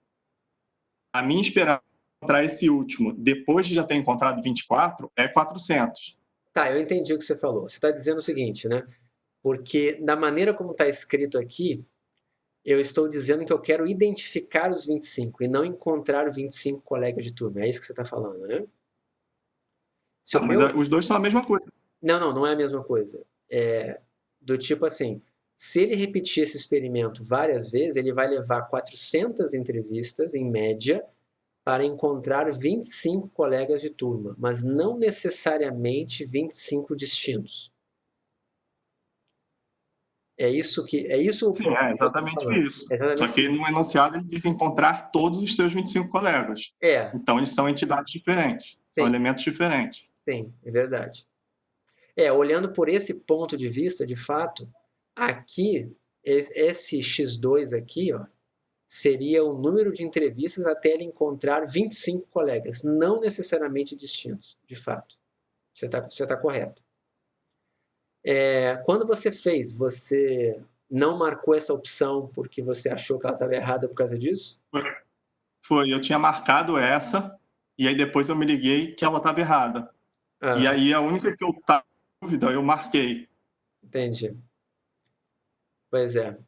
A minha esperança de encontrar esse último, depois de já ter encontrado 24, é 400. Tá, eu entendi o que você falou. Você está dizendo o seguinte, né? Porque da maneira como está escrito aqui, eu estou dizendo que eu quero identificar os 25 e não encontrar 25 colegas de turma. É isso que você está falando, né? Se o Não, mas meu. os dois são a mesma coisa. Não, não, não é a mesma coisa. É do tipo assim, se ele repetir esse experimento várias vezes, ele vai levar 400 entrevistas, em média, para encontrar 25 colegas de turma, mas não necessariamente 25 distintos. É isso Sim, é que eu estou exatamente falando. isso. É Só exatamente que isso. no enunciado ele diz encontrar todos os seus 25 colegas. É, Então eles são entidades diferentes, são sim, elementos diferentes. sim, é verdade. Olhando por esse ponto de vista, de fato, aqui, esse X2 aqui, ó, seria o número de entrevistas até ele encontrar 25 colegas, não necessariamente distintos, de fato. Você tá correto. Quando você fez, você não marcou essa opção porque você achou que ela estava errada por causa disso? Foi, eu tinha marcado essa, e aí depois eu me liguei que ela estava errada. E Ah, aí a única que eu estava em dúvida, eu marquei. entendi. Pois é.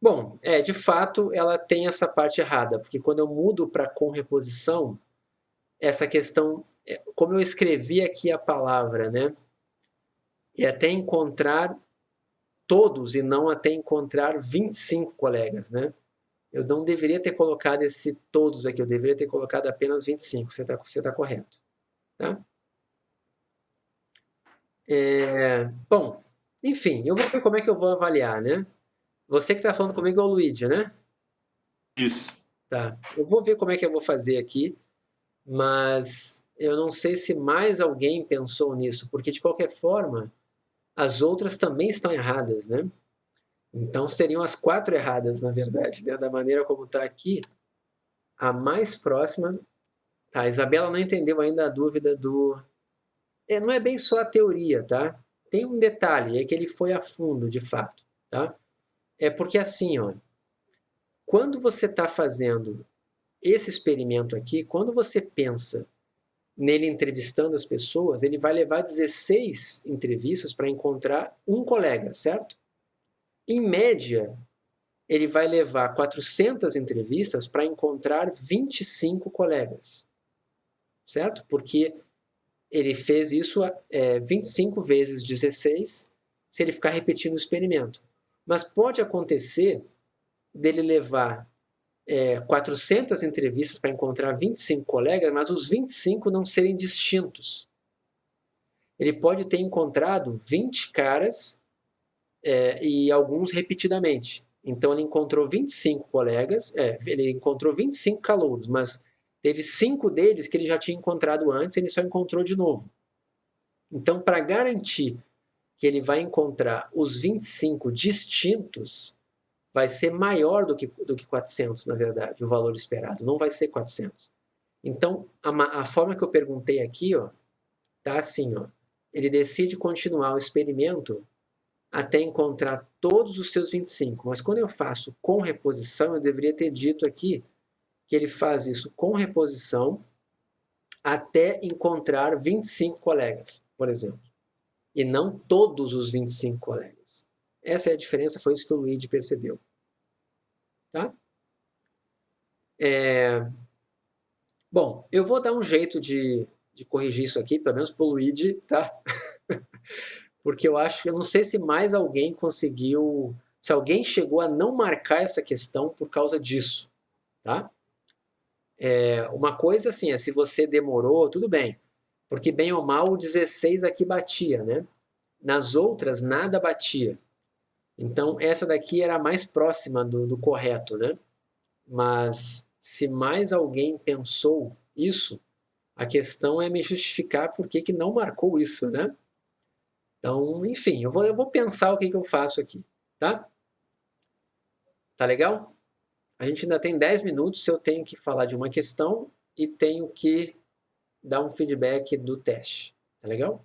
Bom, de fato, ela tem essa parte errada, porque quando eu mudo para com reposição, essa questão, como eu escrevi aqui a palavra, né? E até encontrar todos e não até encontrar 25 colegas, né? Eu não deveria ter colocado esse todos aqui, eu deveria ter colocado apenas 25. Você tá correto. Tá? Bom, enfim, eu vou ver como é que eu vou avaliar, né? Você que está falando comigo é o Luigi, né? Isso. Tá. Eu vou ver como é que eu vou fazer aqui, mas eu não sei se mais alguém pensou nisso, porque de qualquer forma, as outras também estão erradas, né? Então seriam as 4 erradas, na verdade, né? Da maneira como está aqui, a mais próxima. Tá, a Isabela não entendeu ainda a dúvida do. Não é bem só a teoria, tá? Tem um detalhe, é que ele foi a fundo, de fato, tá? É porque assim, ó, quando você está fazendo esse experimento aqui, quando você pensa nele entrevistando as pessoas, ele vai levar 16 entrevistas para encontrar um colega, certo? Em média, ele vai levar 400 entrevistas para encontrar 25 colegas, certo? Porque ele fez isso 25 vezes 16, se ele ficar repetindo o experimento. Mas pode acontecer dele levar 400 entrevistas para encontrar 25 colegas, mas os 25 não serem distintos. Ele pode ter encontrado 20 caras e alguns repetidamente. Então ele encontrou 25 colegas, ele encontrou 25 calouros, mas teve 5 deles que ele já tinha encontrado antes, ele só encontrou de novo. Então, para garantir que ele vai encontrar os 25 distintos, vai ser maior do que 400, na verdade, o valor esperado. Não vai ser 400. Então, a forma que eu perguntei aqui, ó, tá assim, ó. Ele decide continuar o experimento até encontrar todos os seus 25. Mas quando eu faço com reposição, eu deveria ter dito aqui que ele faz isso com reposição até encontrar 25 colegas, por exemplo. E não todos os 25 colegas. Essa é a diferença, foi isso que o Luigi percebeu. Tá? Bom, eu vou dar um jeito de corrigir isso aqui, pelo menos para o Luigi, tá? Porque eu não sei se mais alguém conseguiu se alguém chegou a não marcar essa questão por causa disso, tá? Uma coisa assim, se você demorou, tudo bem, porque bem ou mal o 16 aqui batia, né? Nas outras nada batia. Então essa daqui era a mais próxima do correto, né? Mas se mais alguém pensou isso, a questão é me justificar por que não marcou isso, né? Então, enfim, eu vou pensar o que eu faço aqui, tá? Tá legal? A gente ainda tem 10 minutos, eu tenho que falar de uma questão e tenho que dar um feedback do teste, tá legal?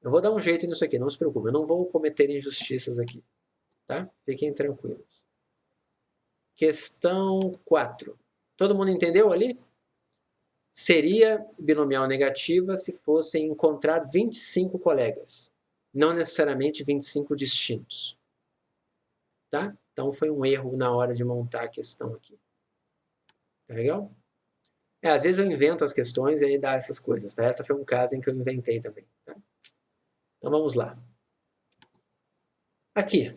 Eu vou dar um jeito nisso aqui, não se preocupe, eu não vou cometer injustiças aqui, tá? Fiquem tranquilos. Questão 4. Todo mundo entendeu ali? Seria binomial negativa se fossem encontrar 25 colegas, não necessariamente 25 distintos. Tá? Então foi um erro na hora de montar a questão aqui. Tá legal? Às vezes eu invento as questões e aí dá essas coisas. Tá? Essa foi um caso em que eu inventei também. Tá? Então vamos lá. Aqui.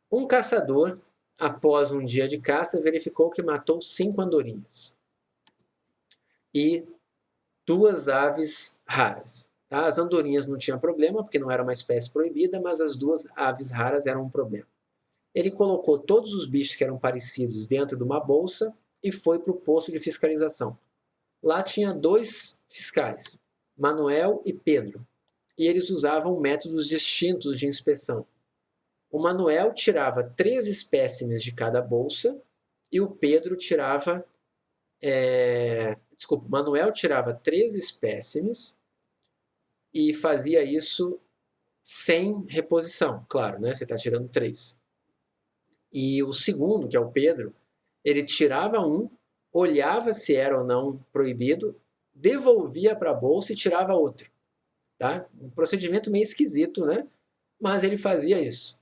Um caçador, após um dia de caça, verificou que matou 5 andorinhas e 2 aves raras. Tá? As andorinhas não tinham problema, porque não era uma espécie proibida, mas as 2 aves raras eram um problema. Ele colocou todos os bichos que eram parecidos dentro de uma bolsa e foi para o posto de fiscalização. Lá tinha 2 fiscais, Manuel e Pedro, e eles usavam métodos distintos de inspeção. O Manuel tirava 3 espécimes de cada bolsa e o Pedro tirava... o Manuel tirava 3 espécimes e fazia isso sem reposição, claro, né? Você está tirando 3. E o segundo, que é o Pedro, ele tirava um, olhava se era ou não proibido, devolvia para a bolsa e tirava outro. Tá? Um procedimento meio esquisito, né? Mas ele fazia isso.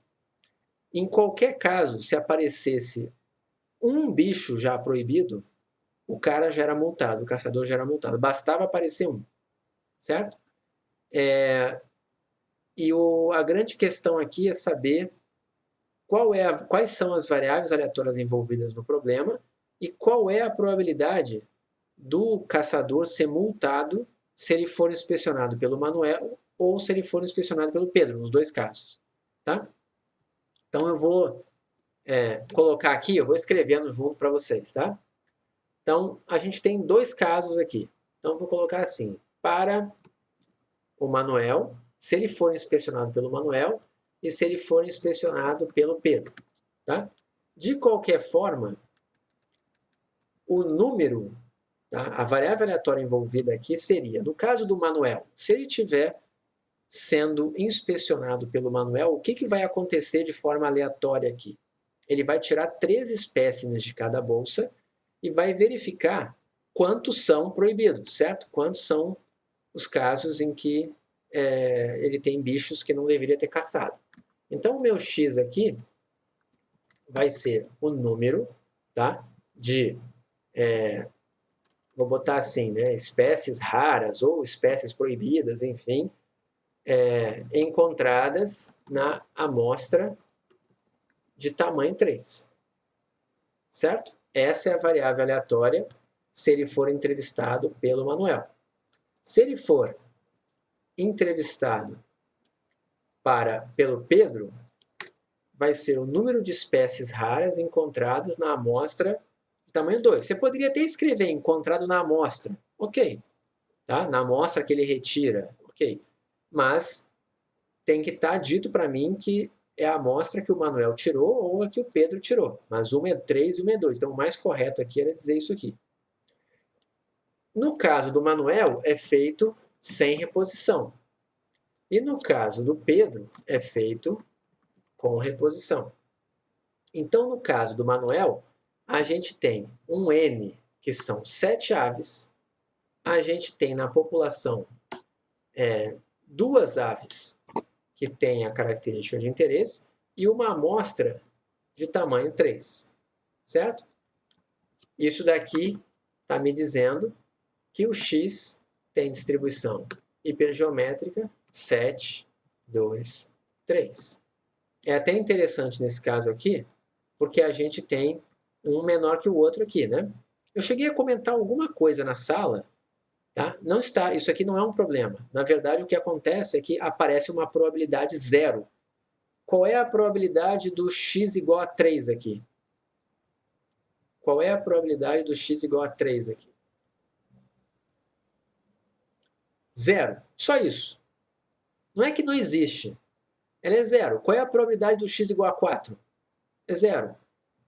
Em qualquer caso, se aparecesse um bicho já proibido, o cara já era multado, o caçador já era multado. Bastava aparecer um, certo? E a grande questão aqui é saber quais são as variáveis aleatórias envolvidas no problema e qual é a probabilidade do caçador ser multado se ele for inspecionado pelo Manuel ou se ele for inspecionado pelo Pedro, nos 2 casos. Tá? Então eu vou colocar aqui, eu vou escrevendo junto para vocês. Tá? Então a gente tem 2 casos aqui. Então eu vou colocar assim, para o Manuel, se ele for inspecionado pelo Manuel, e se ele for inspecionado pelo Pedro. Tá? De qualquer forma, o número, tá? A variável aleatória envolvida aqui seria, no caso do Manuel, se ele estiver sendo inspecionado pelo Manuel, o que vai acontecer de forma aleatória aqui? Ele vai tirar 3 espécimes de cada bolsa e vai verificar quantos são proibidos, certo? Quantos são os casos em que ele tem bichos que não deveria ter caçado. Então, o meu X aqui vai ser o número, tá? Vou botar assim, né? Espécies raras ou espécies proibidas, enfim, encontradas na amostra de tamanho 3. Certo? Essa é a variável aleatória se ele for entrevistado pelo Manuel. Se ele for entrevistado pelo Pedro, vai ser o número de espécies raras encontradas na amostra de tamanho 2. Você poderia até escrever encontrado na amostra, ok. Tá? Na amostra que ele retira, ok. Mas tem que estar dito para mim que é a amostra que o Manuel tirou ou a que o Pedro tirou. Mas uma é 3 e uma é 2. Então o mais correto aqui era dizer isso aqui. No caso do Manuel, é feito sem reposição. E no caso do Pedro, é feito com reposição. Então, no caso do Manuel, a gente tem um N, que são 7 aves. A gente tem na população 2 aves que têm a característica de interesse e uma amostra de tamanho 3. Certo? Isso daqui está me dizendo que o X tem distribuição hipergeométrica 7, 2, 3. é até interessante nesse caso aqui, porque a gente tem um menor que o outro aqui, né? Eu cheguei a comentar alguma coisa na sala, tá? Não está, isso aqui não é um problema. Na verdade, o que acontece é que aparece uma probabilidade zero. Qual é a probabilidade do x igual a 3 aqui? Qual é a probabilidade do x igual a 3 aqui? Zero. Só isso. Não é que não existe. Ela é zero. Qual é a probabilidade do x igual a 4? É zero.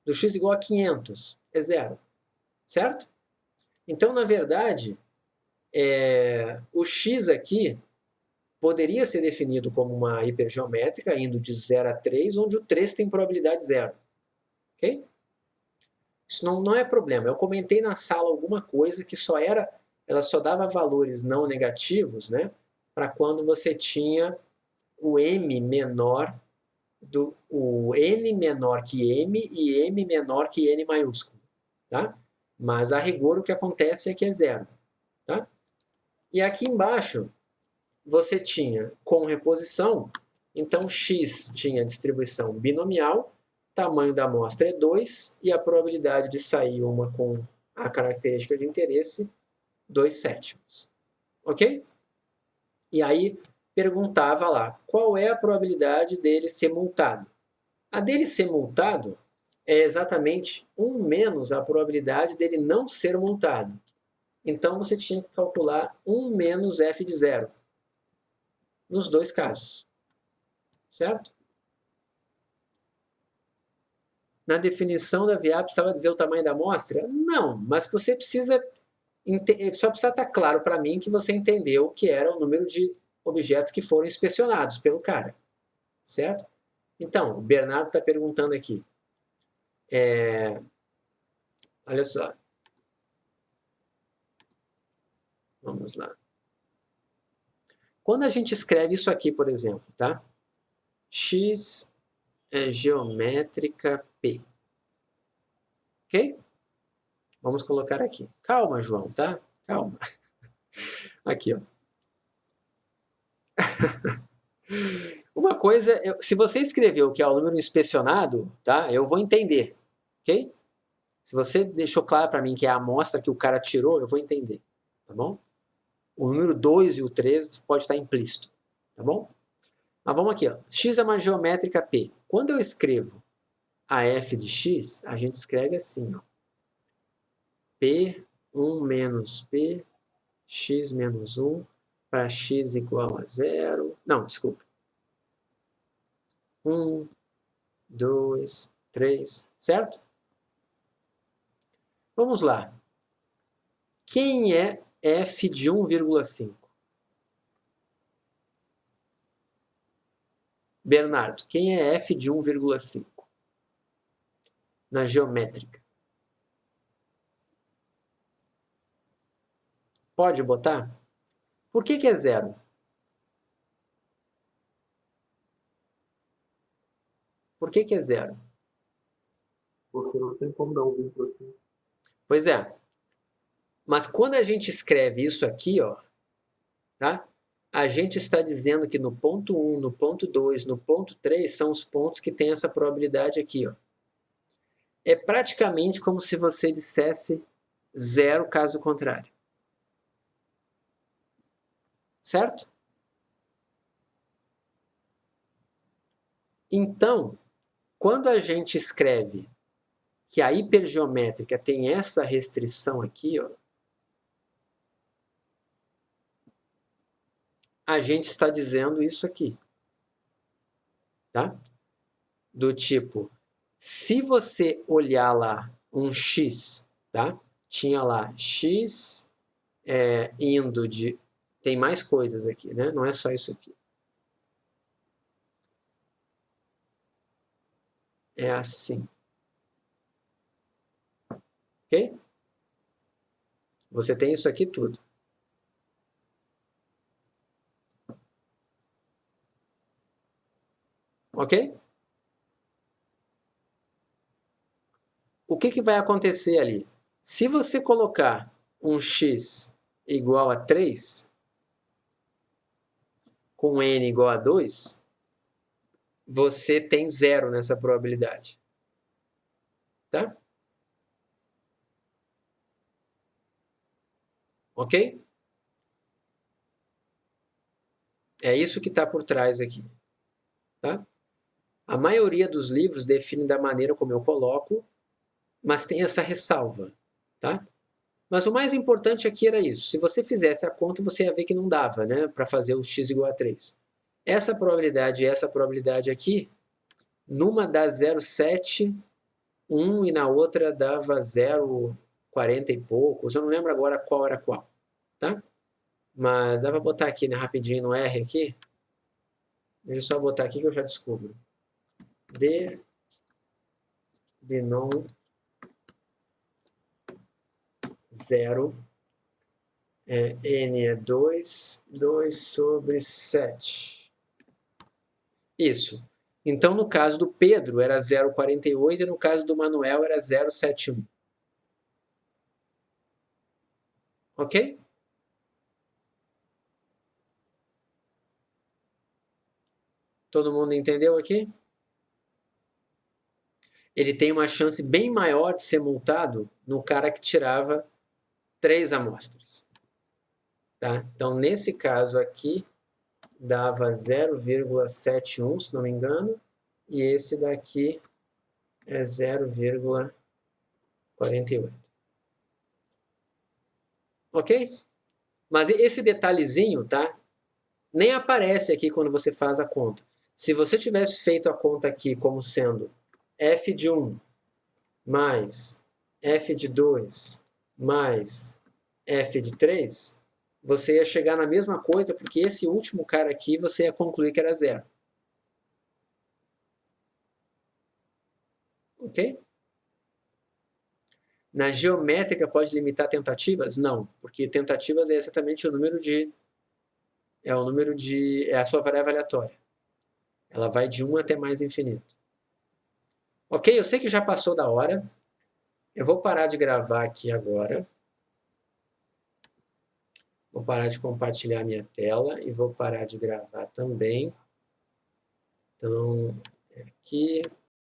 Do x igual a 500? É zero. Certo? Então, na verdade, o x aqui poderia ser definido como uma hipergeométrica, indo de 0 a 3, onde o 3 tem probabilidade zero. Ok? Isso não é problema. Eu comentei na sala alguma coisa que ela só dava valores não negativos, né, para quando você tinha o m menor o n menor que m e m menor que n maiúsculo, tá? Mas a rigor o que acontece é que é zero, tá? E aqui embaixo você tinha com reposição, então x tinha distribuição binomial, tamanho da amostra é 2 e a probabilidade de sair uma com a característica de interesse 2/7. Ok? E aí perguntava lá, qual é a probabilidade dele ser multado? A dele ser multado é exatamente 1 menos a probabilidade dele não ser multado. Então você tinha que calcular 1 menos f de 0 nos dois casos. Certo? Na definição da VIAP precisava dizer o tamanho da amostra? Não, mas você só precisa estar claro para mim que você entendeu que era o número de objetos que foram inspecionados pelo cara. Certo? Então, o Bernardo está perguntando aqui. Olha só. Vamos lá. Quando a gente escreve isso aqui, por exemplo, tá? X é geométrica P. Ok? Vamos colocar aqui. Calma, João, tá? Calma. Aqui, ó. Uma coisa, se você escreveu que é o número inspecionado, tá? Eu vou entender, ok? Se você deixou claro para mim que é a amostra que o cara tirou, eu vou entender, tá bom? O número 2 e o 3 pode estar implícito, tá bom? Mas vamos aqui, ó. X é uma geométrica P. Quando eu escrevo a f de x, a gente escreve assim, ó. P1 menos P, x menos 1, para x igual a 0. Não, desculpa. 1, 2, 3, certo? Vamos lá. Quem é f de 1,5? Bernardo, quem é f de 1,5? Na geométrica. Pode botar? Por que é 0? Por que é 0? Porque não tem como dar 1,5. Pois é. Mas quando a gente escreve isso aqui, ó, tá? A gente está dizendo que no ponto 1, no ponto 2, no ponto 3 são os pontos que têm essa probabilidade aqui, ó. É praticamente como se você dissesse 0 caso contrário. Certo? Então, quando a gente escreve que a hipergeométrica tem essa restrição aqui, ó, a gente está dizendo isso aqui. Tá? Do tipo, se você olhar lá um x, tá? Tinha lá x indo de... Tem mais coisas aqui, né? Não é só isso aqui. É assim. Ok? Você tem isso aqui tudo. Ok? O que vai acontecer ali? Se você colocar um x igual a 3, com n igual a 2, você tem 0 nessa probabilidade. Tá? Ok? É isso que está por trás aqui. Tá? A maioria dos livros define da maneira como eu coloco, mas tem essa ressalva. Tá? Mas o mais importante aqui era isso. Se você fizesse a conta, você ia ver que não dava, né, para fazer o x igual a 3. Essa probabilidade e essa probabilidade aqui, numa dá 0,71 e na outra dava 0,40 e poucos. Eu não lembro agora qual era qual. Tá? Mas dá para botar aqui, né, rapidinho no R aqui. Deixa eu só botar aqui que eu já descubro. D binom 0 N é 2 sobre 7. Isso. Então, no caso do Pedro, era 0,48 e no caso do Manuel era 0,71. Ok? Todo mundo entendeu aqui? Ele tem uma chance bem maior de ser multado no cara que tirava 3 amostras. Tá? Então, nesse caso aqui, dava 0,71, se não me engano, e esse daqui é 0,48. Ok? Mas esse detalhezinho, tá? Nem aparece aqui quando você faz a conta. Se você tivesse feito a conta aqui como sendo f de 1 mais f de 2 mais f de 3, você ia chegar na mesma coisa, porque esse último cara aqui você ia concluir que era 0. Ok? Na geométrica pode limitar tentativas? Não, porque tentativas é exatamente o número de... é a sua variável aleatória. Ela vai de 1 até mais infinito. Ok? Eu sei que já passou da hora. Eu vou parar de gravar aqui agora. Vou parar de compartilhar minha tela e vou parar de gravar também. Então, aqui,